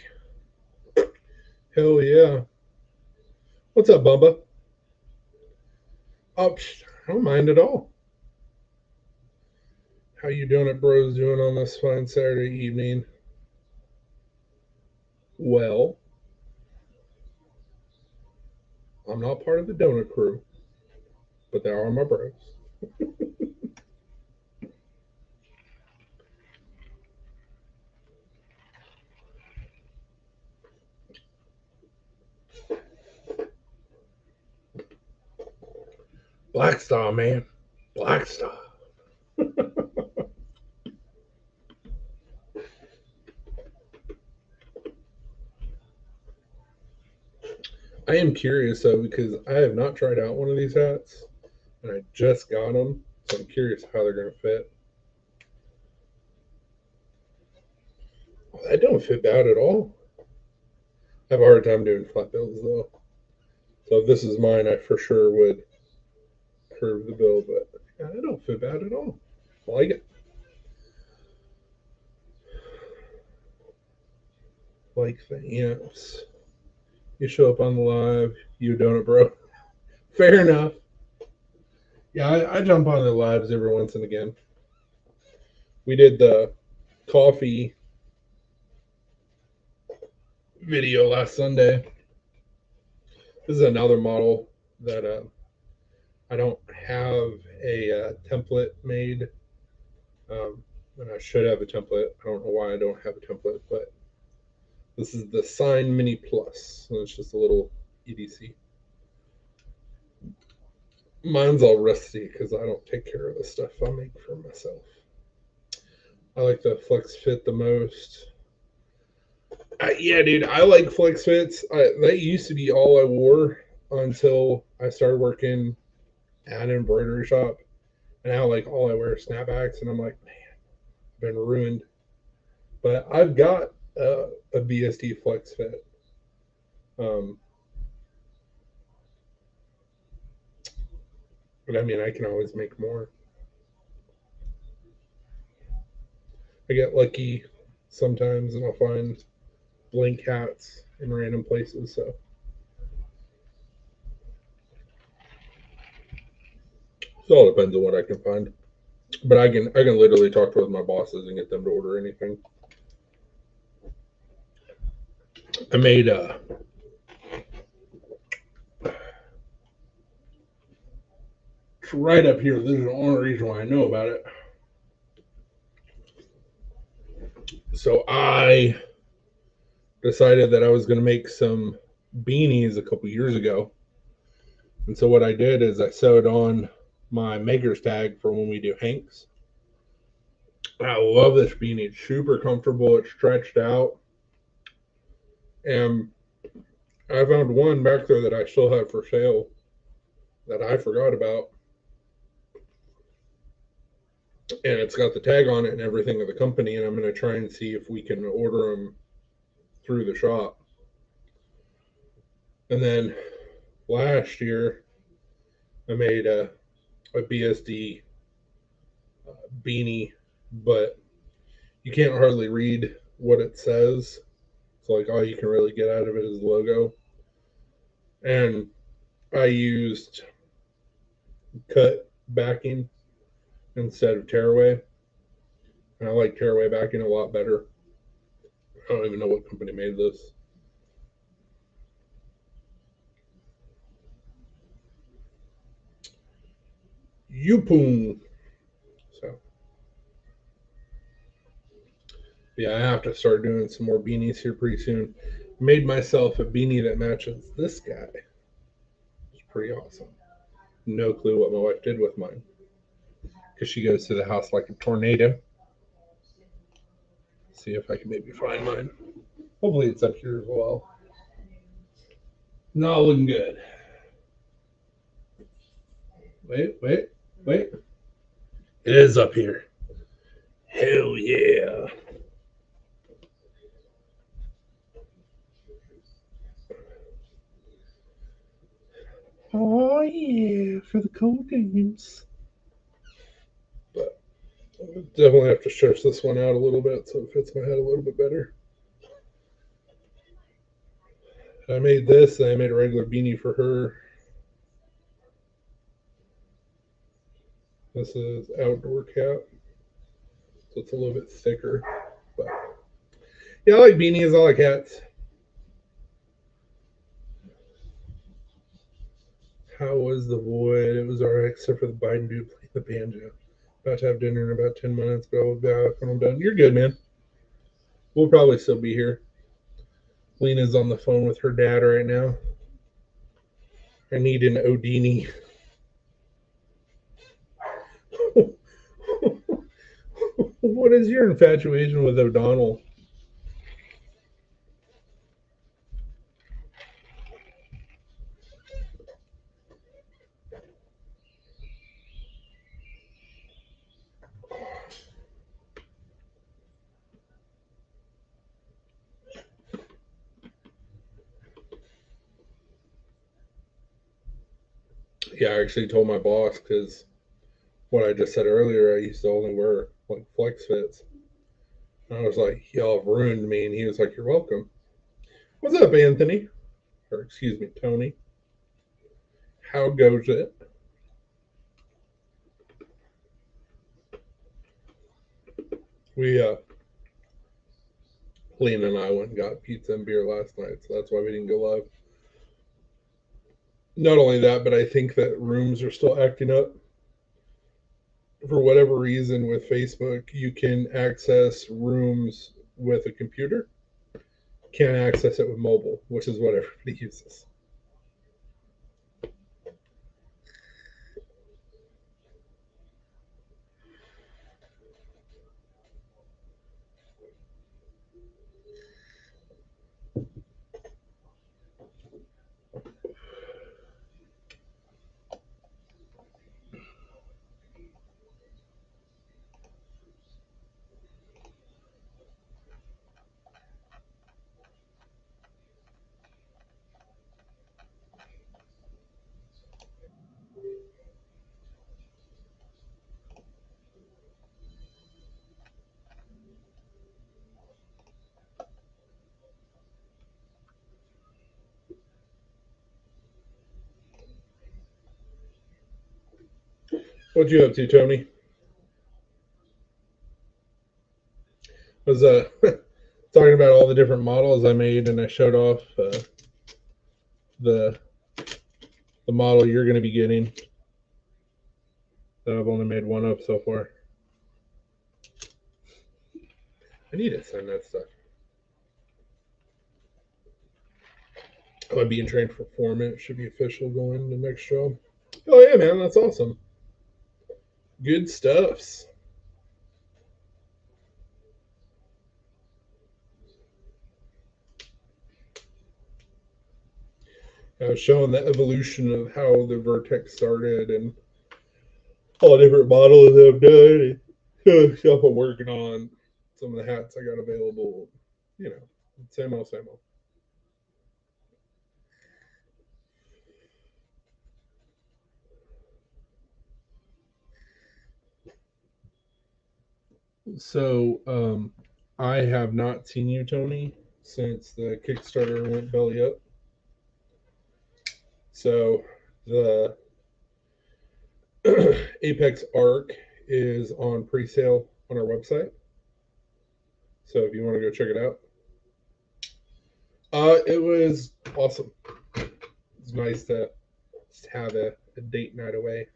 Hell yeah. What's up, Bubba? Oh, I don't mind at all. How you doing it, bros? Doing on this fine Saturday evening? Well, I'm not part of the donut crew, but they are my bros. Black Star, man. Black Star. I am curious though because I have not tried out one of these hats, and I just got them, so I'm curious how they're gonna fit. Oh, that don't fit bad at all. I have a hard time doing flat bills though, so if this is mine, I for sure would curve the bill, but yeah, it don't fit bad at all. I like it. Like the amps. You show up on the live, you donut bro. Fair enough. Yeah, I jump on the lives every once and again. We did the coffee video last Sunday. This is another model that I don't have a template made, and I should have a template. I don't know why I don't have a template, but this is the Sign Mini Plus. So it's just a little EDC. Mine's all rusty because I don't take care of the stuff I make for myself. I like the Flex Fit the most. Yeah, dude, I like Flex Fits. That used to be all I wore until I started working at an embroidery shop. And now, like, all I wear is snapbacks, and I'm like, man, I've been ruined. But I've got a BSD Flex Fit. Um, but I mean, I can always make more. I get lucky sometimes, and I'll find blank hats in random places. So it all depends on what I can find. But I can literally talk to my bosses and get them to order anything. I made it's right up here. This is the only reason why I know about it. So I decided that I was going to make some beanies a couple years ago. And so what I did is I sewed on my maker's tag for when we do Hanks. I love this beanie. It's super comfortable. It's stretched out. And I found one back there that I still have for sale that I forgot about. And it's got the tag on it and everything of the company. And I'm going to try and see if we can order them through the shop. And then last year, I made a BSD beanie, but you can't hardly read what it says. So, like, all you can really get out of it is the logo. And I used cut backing instead of tearaway. And I like tearaway backing a lot better. I don't even know what company made this. Yupon. So, yeah, I have to start doing some more beanies here pretty soon. Made myself a beanie that matches this guy. It's pretty awesome. No clue what my wife did with mine because she goes to the house like a tornado. See if I can maybe find mine. Hopefully it's up here as well. Not looking good. Wait. It is up here. Hell yeah. Oh yeah, for the cold games. But Definitely have to stretch this one out a little bit so it fits my head a little bit better. I made this, and I made a regular beanie for her. This is outdoor cap, so it's a little bit thicker. But yeah, I like beanies. I like hats. How was the void? It was alright, except for the Biden dude playing the banjo. About to have dinner in about 10 minutes, but I'll be back when I'm done. You're good, man. We'll probably still be here. Lena's on the phone with her dad right now. I need an Odini. What is your infatuation with O'Donnell? Yeah, I actually told my boss because what I just said earlier, I used to only wear like flex fits. And I was like, y'all have ruined me. And he was like, you're welcome. What's up, Anthony? Or excuse me, Tony. How goes it? We, Lena and I went and got pizza and beer last night, so that's why we didn't go live. Not only that, but I think that rooms are still acting up. For whatever reason, with Facebook, you can access rooms with a computer, can't access it with mobile, which is what everybody uses. What you up to, Tony? Was talking about all the different models I made, and I showed off the the model you're going to be getting. That I've only made one of so far. I need to send that stuff. I'm being trained for foreman. It should be official going to the next job. Oh yeah, man, that's awesome. Good stuffs. I was showing the evolution of how the Vertex started and all the different models I've done and stuff I'm working on. Some of the hats I got available. You know, same old, same old. So, I have not seen you, Tony, since the Kickstarter went belly up. So, the Apex Arc is on pre-sale on our website. So, if you want to go check it out, it was awesome. It's nice to just have a date night away.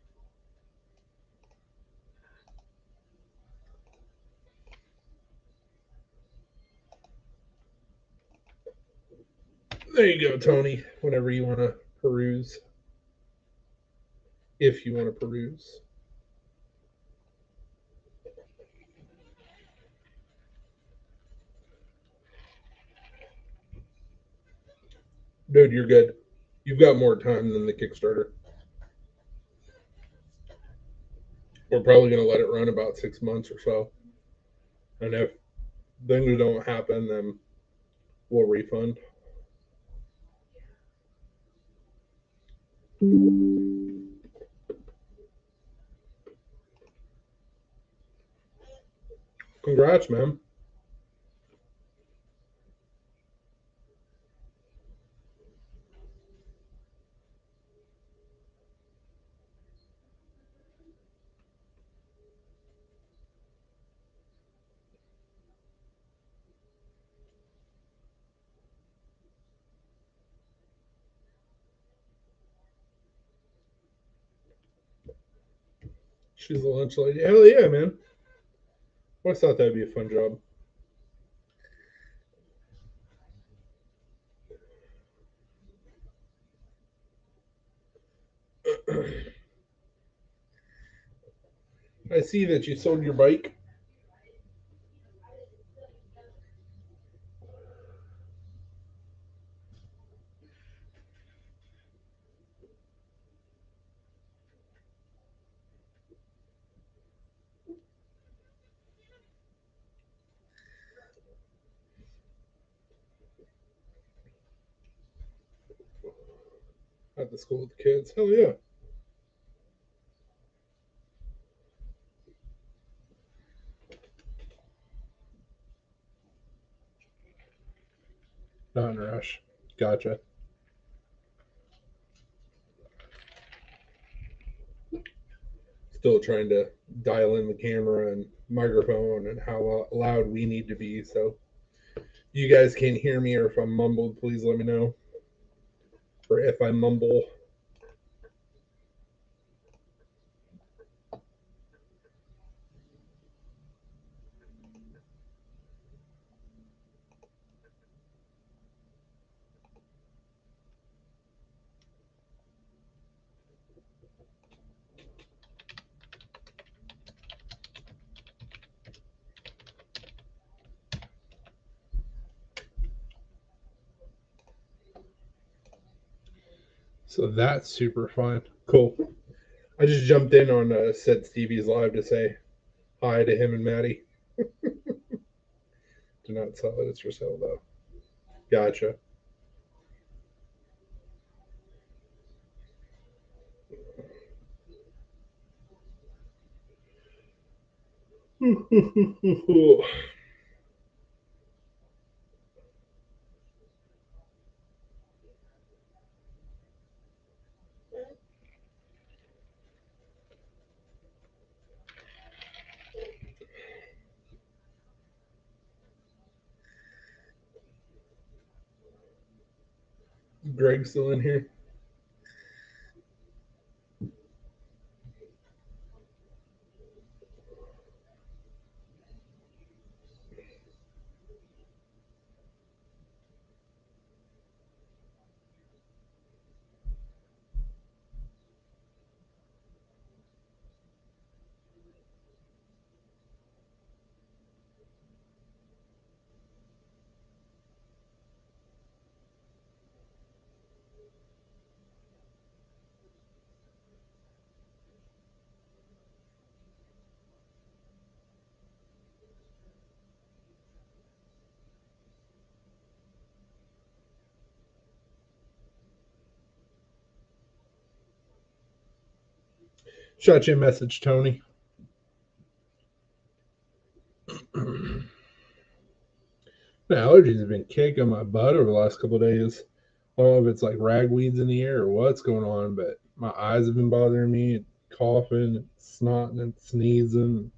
There you go, Tony. Whenever you want to peruse, if you want to peruse. Dude, you're good. You've got more time than the Kickstarter. We're probably going to let it run about 6 months or so. And if things don't happen, then we'll refund. congrats, man. She's a lunch lady. Hell yeah, man. I always thought that'd be a fun job. I see that you sold your bike. At the school with the kids. Hell yeah. Not in a rush. Gotcha. Still trying to dial in the camera and microphone and how loud we need to be. So you guys can't hear me, or if I'm mumbled, please let me know. Or if I mumble. So that's super fun. Cool. I just jumped in on said Stevie's live to say hi to him and Maddie. Do not sell it. It's for sale though. Gotcha. Greg's still in here. Shot you a message, Tony. The allergies have been kicking my butt over the last couple of days. I don't know if it's like ragweeds in the air or what's going on, but my eyes have been bothering me, coughing, and snotting, and sneezing.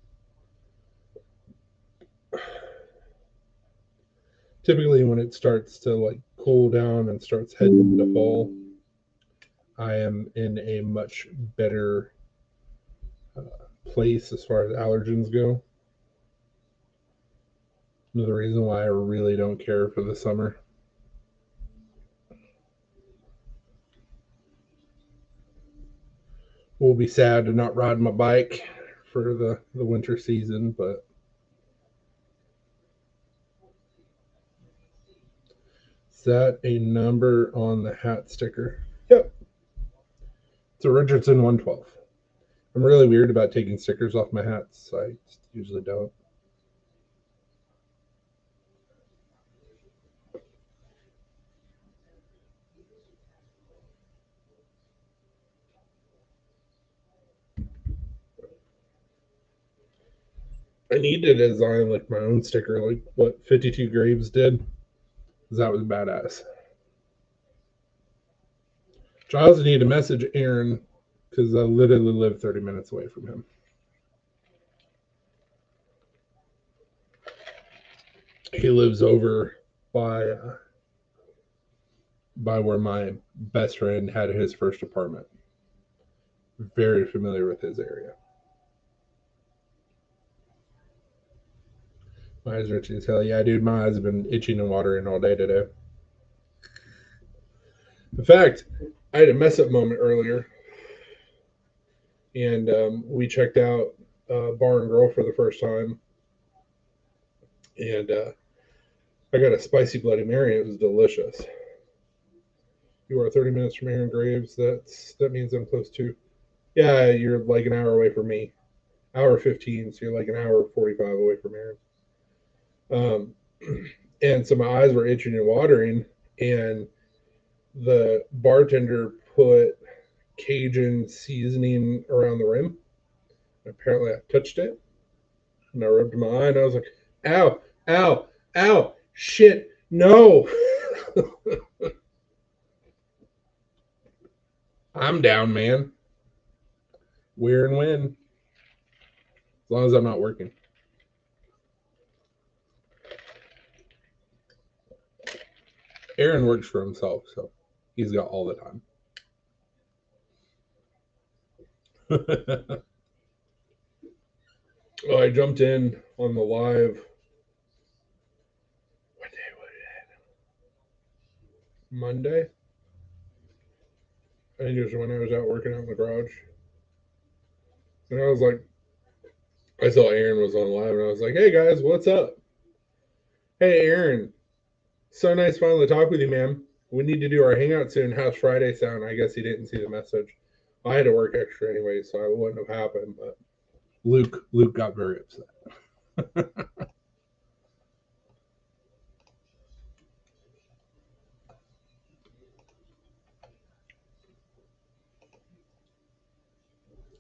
Typically, when it starts to like cool down and starts heading into fall, I am in a much better uh, place as far as allergens go. Another reason why I really don't care for the summer. Will be sad to not ride my bike for the winter season, but is that a number on the hat sticker? Yep. It's a Richardson 112. I'm really weird about taking stickers off my hats. I usually don't. I need to design like my own sticker, like what 52 Graves did, because that was badass. So I also need to message Aaron because I literally live 30 minutes away from him. He lives over by where my best friend had his first apartment. Very familiar with his area. My eyes are itchy as hell. Yeah, dude, my eyes have been itching and watering all day today. In fact, I had a mess up moment earlier, and we checked out Bar and Grill for the first time, and I got a spicy Bloody Mary. It was delicious. You are 30 minutes from Aaron Graves. That means I'm close to. Yeah, you're like an hour away from me. Hour 15, so you're like an hour 45 away from Aaron. And so my eyes were itching and watering, and the bartender put Cajun seasoning around the rim. Apparently, I touched it, and I rubbed my eye, and I was like, "Ow, ow, ow, shit, no!" I'm down, man. Where and when, as long as I'm not working. Aaron works for himself, so he's got all the time. Oh, I jumped in on the live. What day was it? Monday. I think it was when I was out working out in the garage. And I was like, I saw Aaron was on live, and I was like, "Hey guys, what's up? Hey Aaron, so nice finally to talk with you, man. We need to do our hangout soon. How's Friday sound?" I guess he didn't see the message. I had to work extra anyway, so it wouldn't have happened. But Luke got very upset.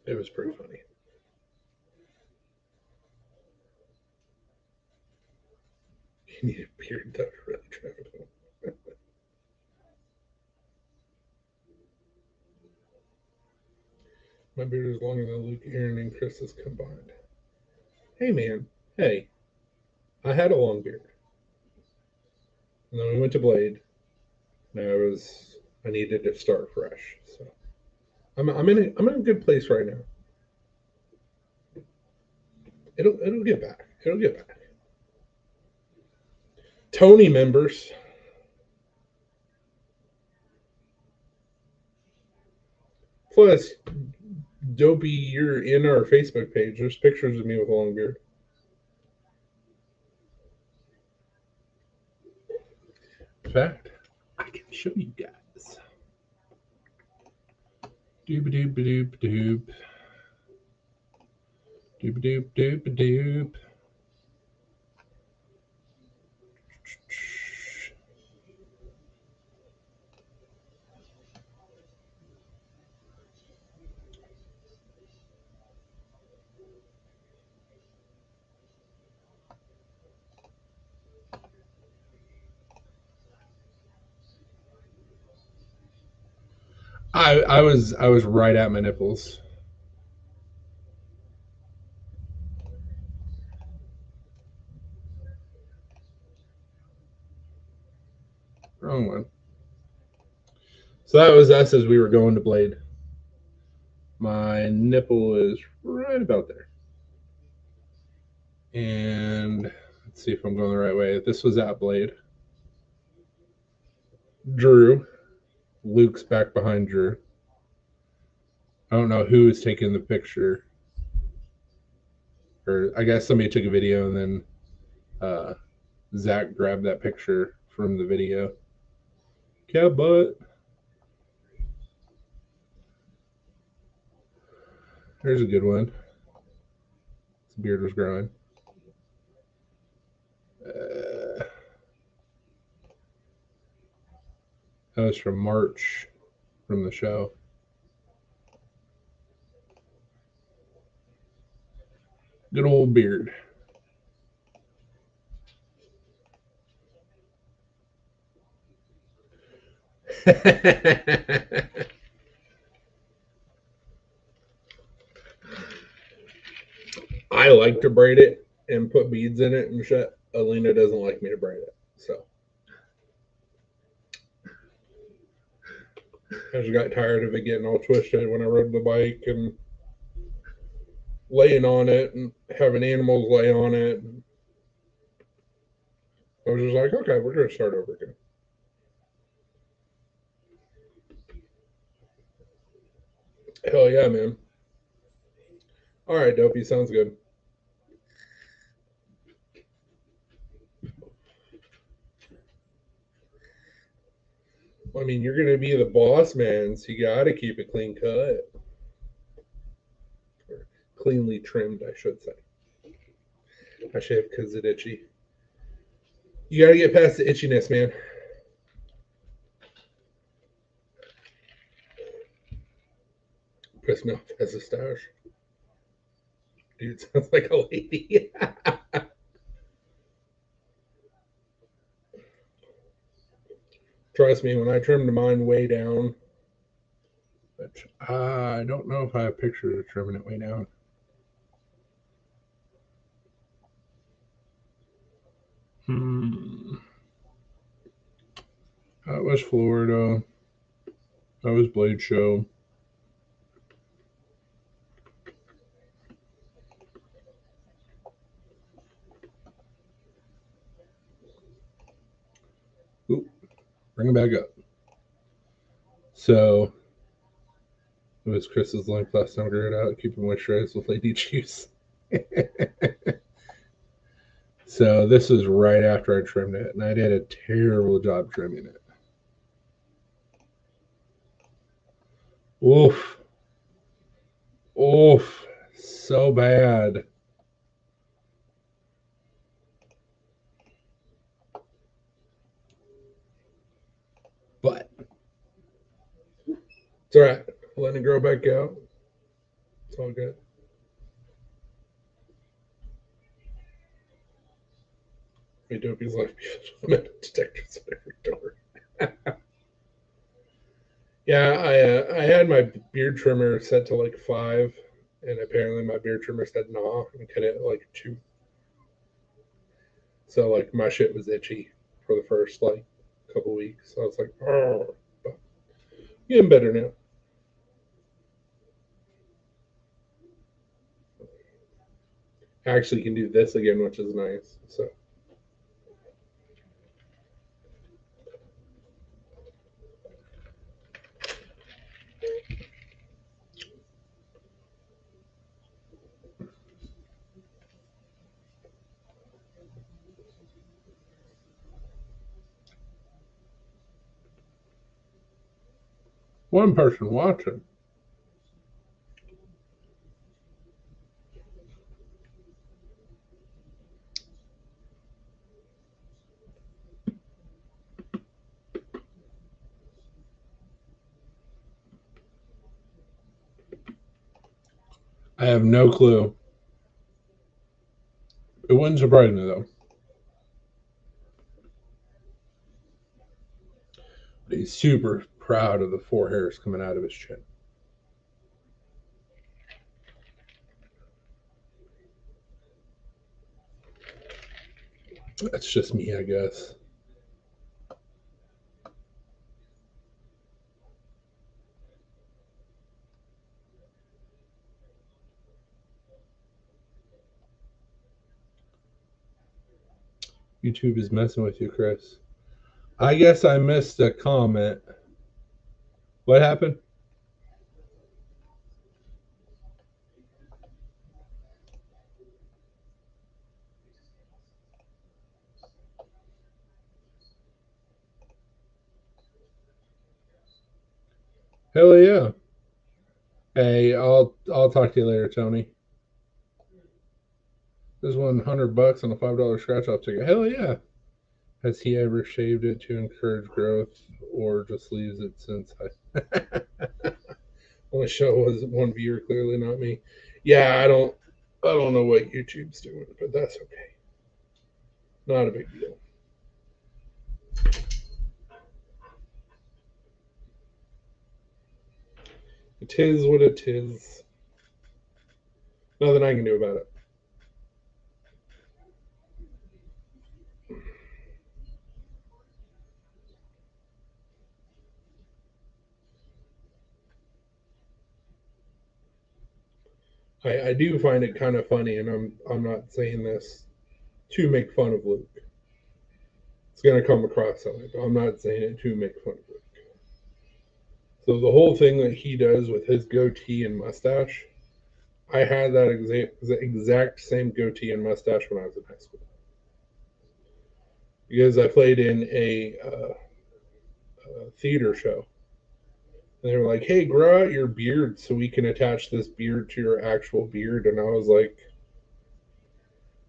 It was pretty funny. You need a beard though to really drive it home. My beard is longer than Luke, Aaron, and Chris's combined. Hey man, hey, I had a long beard, and then we went to Blade. And I needed to start fresh. So I'm in a good place right now. It'll get back. It'll get back. Tony members. Plus, Dopey, you're in our Facebook page. There's pictures of me with a long beard. In fact, I can show you guys. Doop doop doop doop. Doop doop doop doop. I was right at my nipples. Wrong one. So that was us as we were going to Blade. My nipple is right about there. And let's see if I'm going the right way. This was at Blade. Drew. Luke's back behind Drew. I don't know who is taking the picture. Or I guess somebody took a video and then Zach grabbed that picture from the video. Cat butt. There's a good one. His beard was growing. That was from March from the show. Good old beard. I like to braid it and put beads in it and shit. Alina doesn't like me to braid it, so I just got tired of it getting all twisted when I rode the bike and laying on it and having animals lay on it. I was just like, okay, we're gonna start over again. Hell yeah, man. All right, Dopey, sounds good. I mean, you're gonna be the boss man, so you gotta keep it clean cut. Or cleanly trimmed, I should say. I shave because it's itchy. You gotta get past the itchiness, man. Piss me off as a stash. Dude, sounds like a lady. Trust me, when I trimmed mine way down, which I don't know if I have pictures of trimming it way down. That was Florida. That was Blade Show. Ooh, bring it back up. So it was Chris's length last time I grew it out. Keep it moisturized with lady juice. So this is right after I trimmed it, and I did a terrible job trimming it. Oof. Oof. So bad. But it's all right. Letting it grow back out. It's all good. We Dopey's life metal detectors at every door. Yeah, I had my beard trimmer set to like 5, and apparently my beard trimmer said nah and cut it at like 2. So like my shit was itchy for the first like couple weeks. So I was like, oh, but getting better now. I actually can do this again, which is nice. So one person watching. I have no clue. It wouldn't surprise me though. But he's super proud of the 4 hairs coming out of his chin. That's just me, I guess. YouTube is messing with you, Chris. I guess I missed a comment. What happened? Hell yeah. Hey, I'll talk to you later, Tony. There's $100 on a $5 scratch off ticket. Hell yeah. Has he ever shaved it to encourage growth or just leaves it since I only show was one viewer, clearly not me. Yeah, I don't know what YouTube's doing, but that's okay. Not a big deal. tis what it is. Nothing I can do about it. I do find it kind of funny, and I'm not saying this to make fun of Luke. It's gonna come across that way, but I'm not saying it to make fun of Luke. So the whole thing that he does with his goatee and mustache, I had that exact same goatee and mustache when I was in high school. Because I played in a theater show. And they were like, hey, grow out your beard so we can attach this beard to your actual beard. And I was like,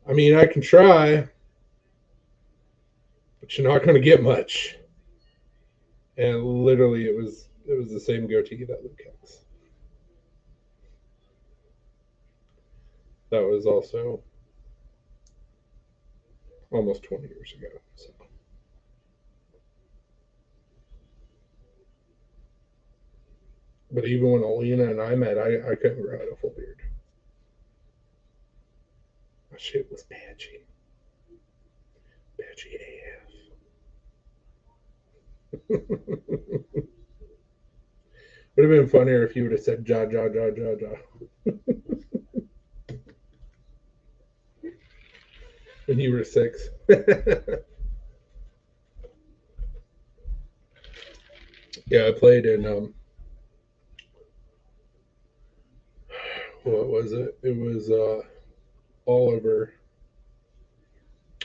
I mean, I can try, but you're not going to get much. And literally, it was the same goatee that Luke has. That was also almost 20 years ago. So. But even when Alina and I met, I couldn't grow out a full beard. My shit was patchy. Patchy AF. Would have been funnier if you would have said ja ja ja ja ja. When you were 6. Yeah, I played in what was it? It was Oliver.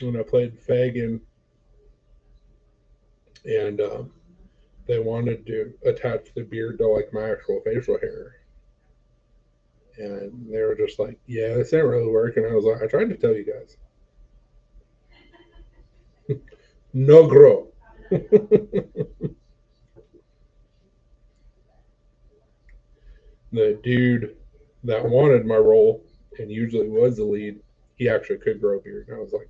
When I played Fagin, and they wanted to attach the beard to like my actual facial hair. And they were just like, yeah, this ain't really working. I was like, I tried to tell you guys. No grow. The dude that wanted my role and usually was the lead, he actually could grow a beard. And I was like,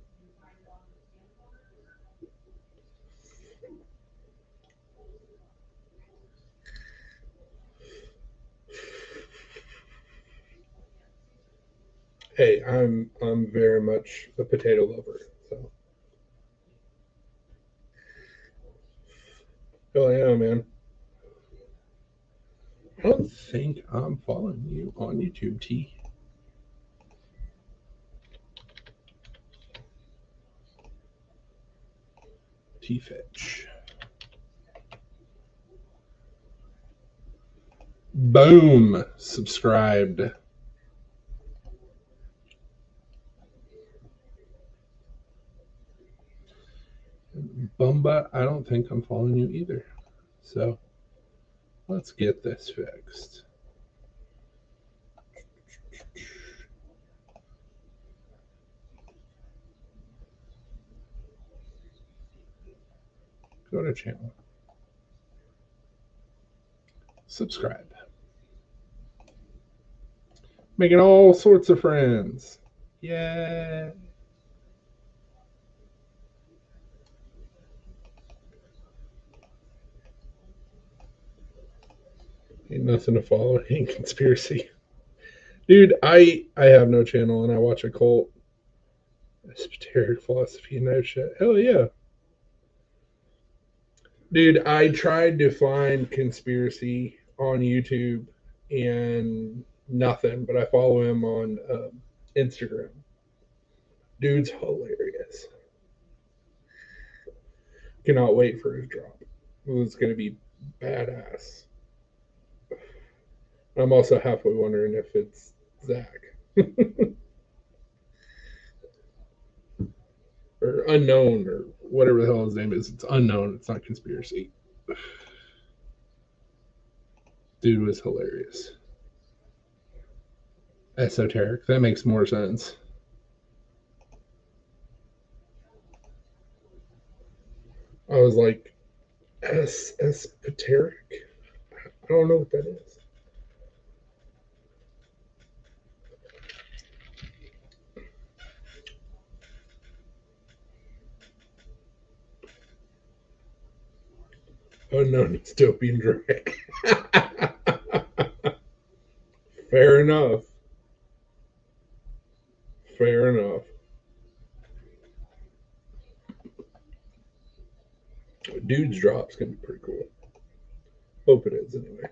hey, I'm very much a potato lover. So hell yeah, man. I don't think I'm following you on YouTube, T. T-Fetch. Boom. Subscribed. Bumba, I don't think I'm following you either. So let's get this fixed. Go to channel. Subscribe. Making all sorts of friends. Yeah. Ain't nothing to follow. Ain't conspiracy. Dude, I have no channel and I watch a cult. Esoteric philosophy, no shit. Hell yeah. Dude, I tried to find conspiracy on YouTube and nothing, but I follow him on Instagram. Dude's hilarious. Cannot wait for his drop. It's going to be badass. I'm also halfway wondering if it's Zach. Or unknown, or whatever the hell his name is. It's unknown. It's not conspiracy. Dude was hilarious. Esoteric. That makes more sense. I was like, esoteric? I don't know what that is. Unknown dystopian drag. Fair enough. Fair enough. Dude's drops can be pretty cool. Hope it is anyway.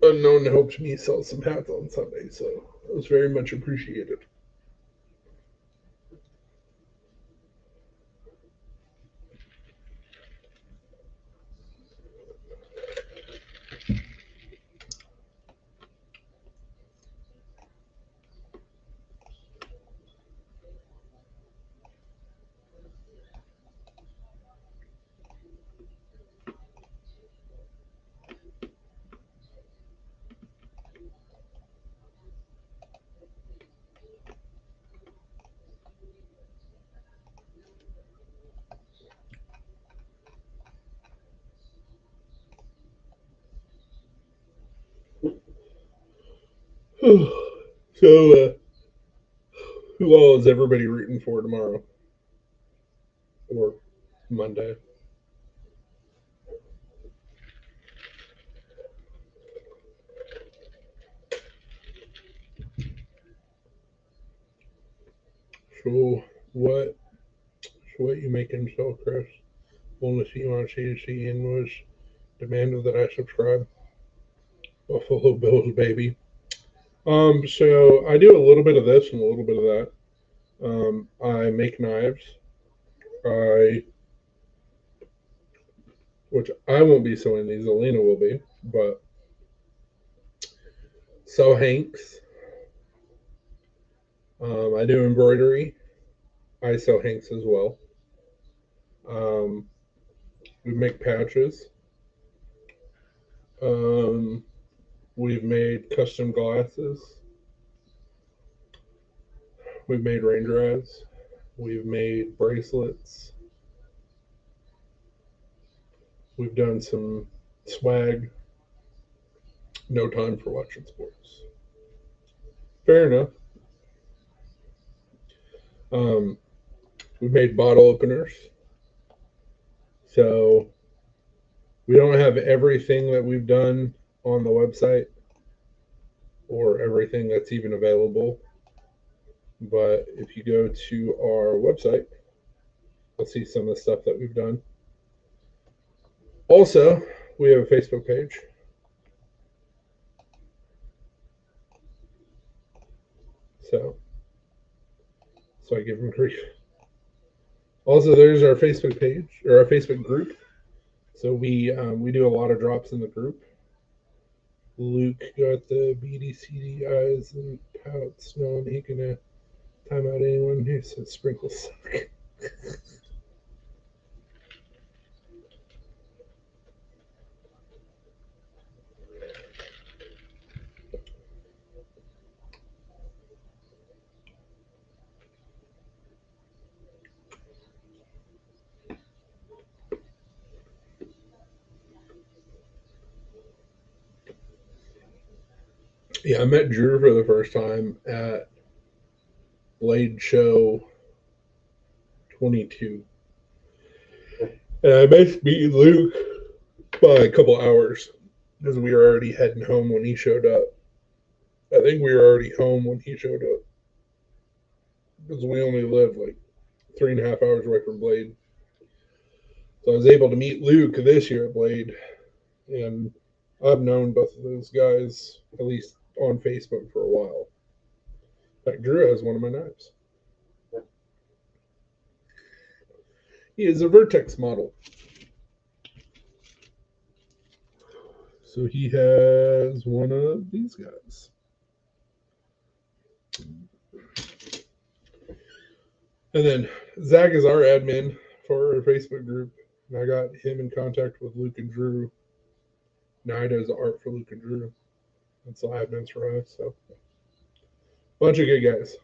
Unknown helped me sell some hats on Sunday, so it was very much appreciated. So, who all is everybody rooting for tomorrow or Monday? So, what? So what you making, so Chris? Want to see you on CDC and was demanded that I subscribe. Buffalo Bills, baby. So I do a little bit of this and a little bit of that. I make knives. I, which I won't be selling these. Alina will be, but sell Hanks. I do embroidery. I sell Hanks as well. Um, we make patches. Um, we've made custom glasses. We've made ranger ads. We've made bracelets. We've done some swag. No time for watching sports. Fair enough. Um, we've made bottle openers. So we don't have everything that we've done on the website or everything that's even available. But if you go to our website, you'll see some of the stuff that we've done. Also, we have a Facebook page. So I give them grief. Also, there's our Facebook page or our Facebook group. So we do a lot of drops in the group. Luke got the BDCD eyes and pouts, knowing he can time out anyone who says sprinkles suck. Yeah, I met Drew for the first time at Blade Show 22. And I missed meeting Luke by a couple hours because we were already heading home when he showed up. I think we were already home when he showed up because we only live like 3.5 hours away from Blade. So I was able to meet Luke this year at Blade, and I've known both of those guys at least on Facebook for a while. In fact, Drew has one of my knives. He is a Vertex model. So he has one of these guys. And then Zach is our admin for our Facebook group. And I got him in contact with Luke and Drew. Now he does art for Luke and Drew. That's all admins for us. So bunch of good guys.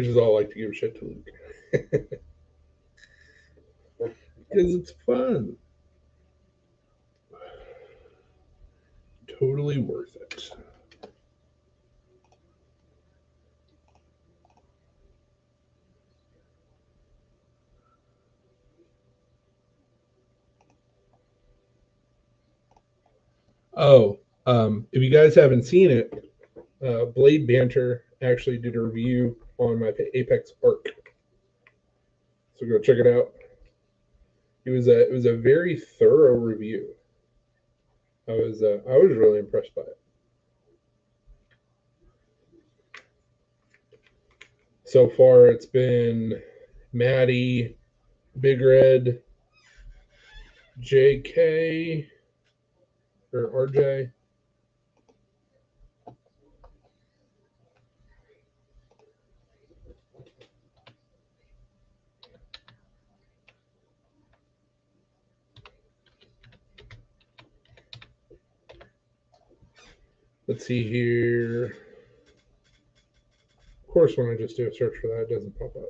which is all I like to give shit to Luke. Because it's fun. Totally worth it. Oh, if you guys haven't seen it, Blade Banter actually did a review on my Apex Arc, so go check it out. It was a very thorough review. I was really impressed by it. So far, it's been Maddie, Big Red, JK, or RJ. Let's see here. Of course, when I just do a search for that, it doesn't pop up.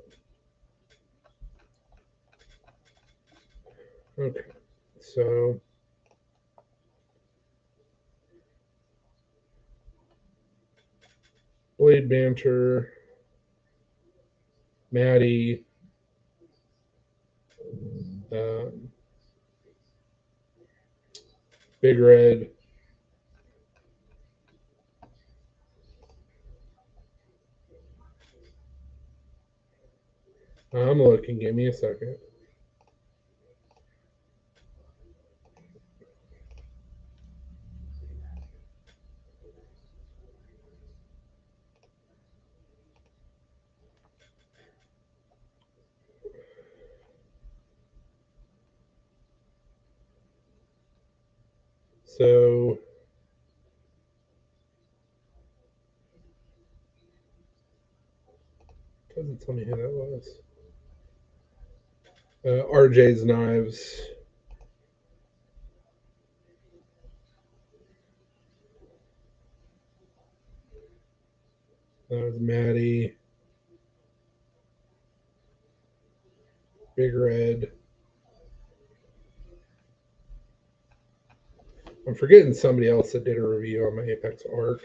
Okay, so Blade Banter, Maddie, um, Big Red. I'm looking. Give me a second. So doesn't tell me who that was. RJ's Knives. That was Maddie. Big Red. I'm forgetting somebody else that did a review on my Apex Arc.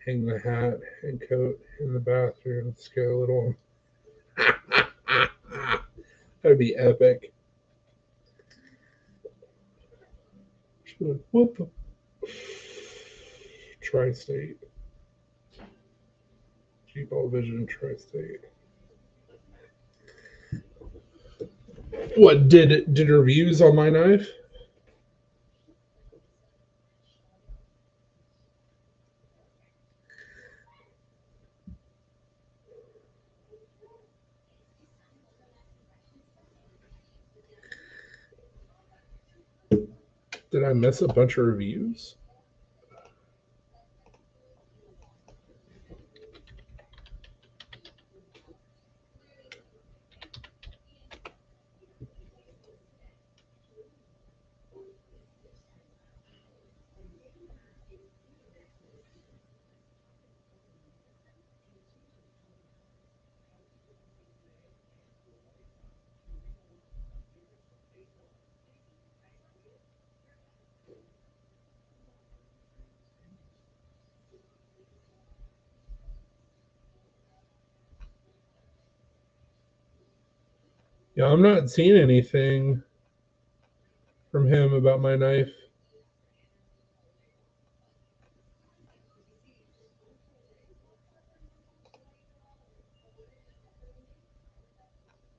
Hang the hat and coat in the bathroom. Skeletal. That'd be epic. What the? Tri-State. G-Ball Vision Tri-State. What did reviews on my knife? Did I miss a bunch of reviews? Yeah, I'm not seeing anything from him about my knife.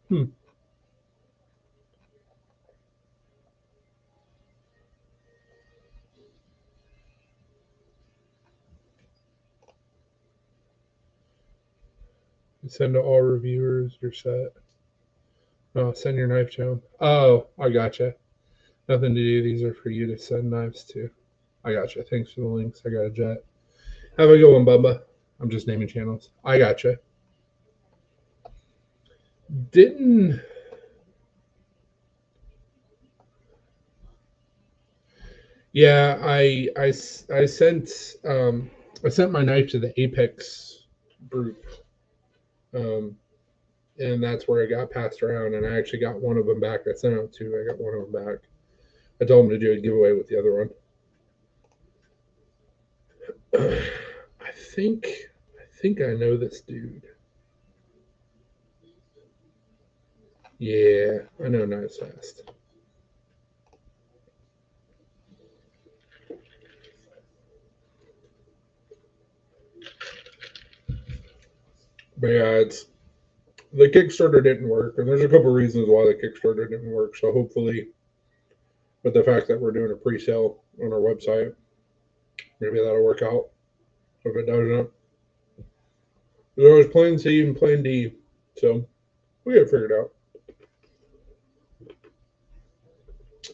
Hmm. Send to all reviewers. You're set. Oh, send your knife to him. Oh, I gotcha. Nothing to do. These are for you to send knives to. I gotcha. Thanks for the links. I got a jet. Have a good one, Bubba. I'm just naming channels. I gotcha. Didn't. Yeah, I sent my knife to the Apex group And that's where it got passed around. And I actually got one of them back. I sent out two. I got one of them back. I told him to do a giveaway with the other one. I think I know this dude. Yeah, I know Knifes Fast. But yeah, it's the Kickstarter didn't work, and there's a couple reasons why the Kickstarter didn't work. So hopefully, with the fact that we're doing a pre-sale on our website, maybe that'll work out. If it doesn't, there's always Plan C and Plan D. So we got to figure it out.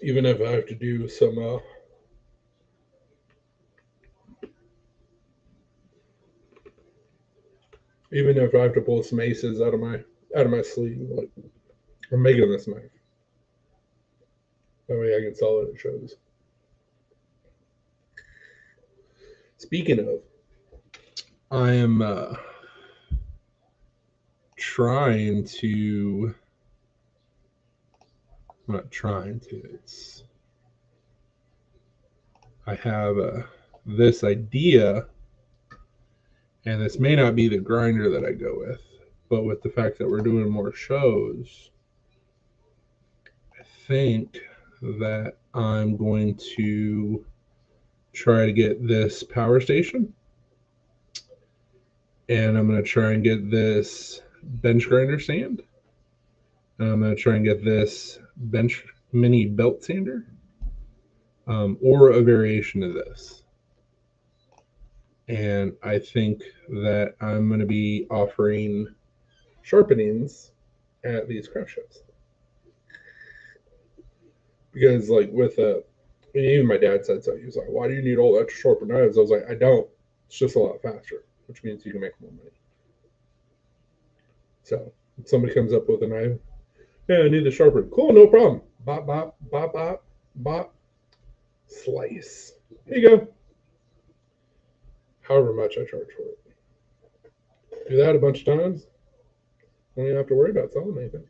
Even if I have to do some, even if I have to pull some aces out of my sleeve, like I'm making this knife. That way I can sell it at shows. Speaking of, I am trying to. I'm not trying to. It's. I have this idea, and this may not be the grinder that I go with, but with the fact that we're doing more shows, I think that I'm going to try to get this power station, and I'm going to try and get this bench grinder sand, and I'm going to try and get this bench mini belt sander, or a variation of this. And I think that I'm going to be offering sharpenings at these craft shows. Because, like, with even my dad said so. He was like, "Why do you need all extra sharpened knives?" I was like, "I don't. It's just a lot faster, which means you can make more money." So, if somebody comes up with a knife, "Yeah, I need the sharpen." Cool, no problem. Bop, bop, bop, bop, bop. Slice. Here you go. However much I charge for it. Do that a bunch of times. Don't even have to worry about selling anything.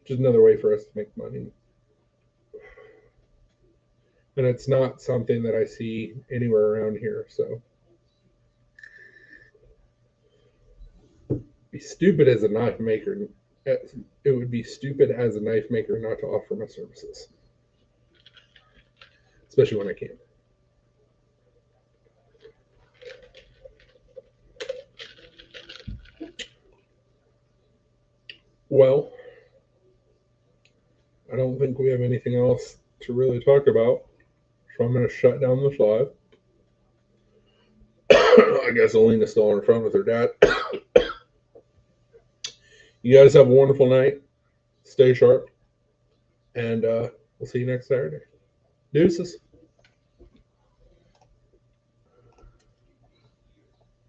Just another way for us to make money. And it's not something that I see anywhere around here. So, be stupid as a knife maker. It would be stupid as a knife maker not to offer my services, especially when I can. Well, I don't think we have anything else to really talk about, so I'm going to shut down this live. I guess Alina's still on the phone with her dad. You guys have a wonderful night. Stay sharp. And we'll see you next Saturday. Deuces.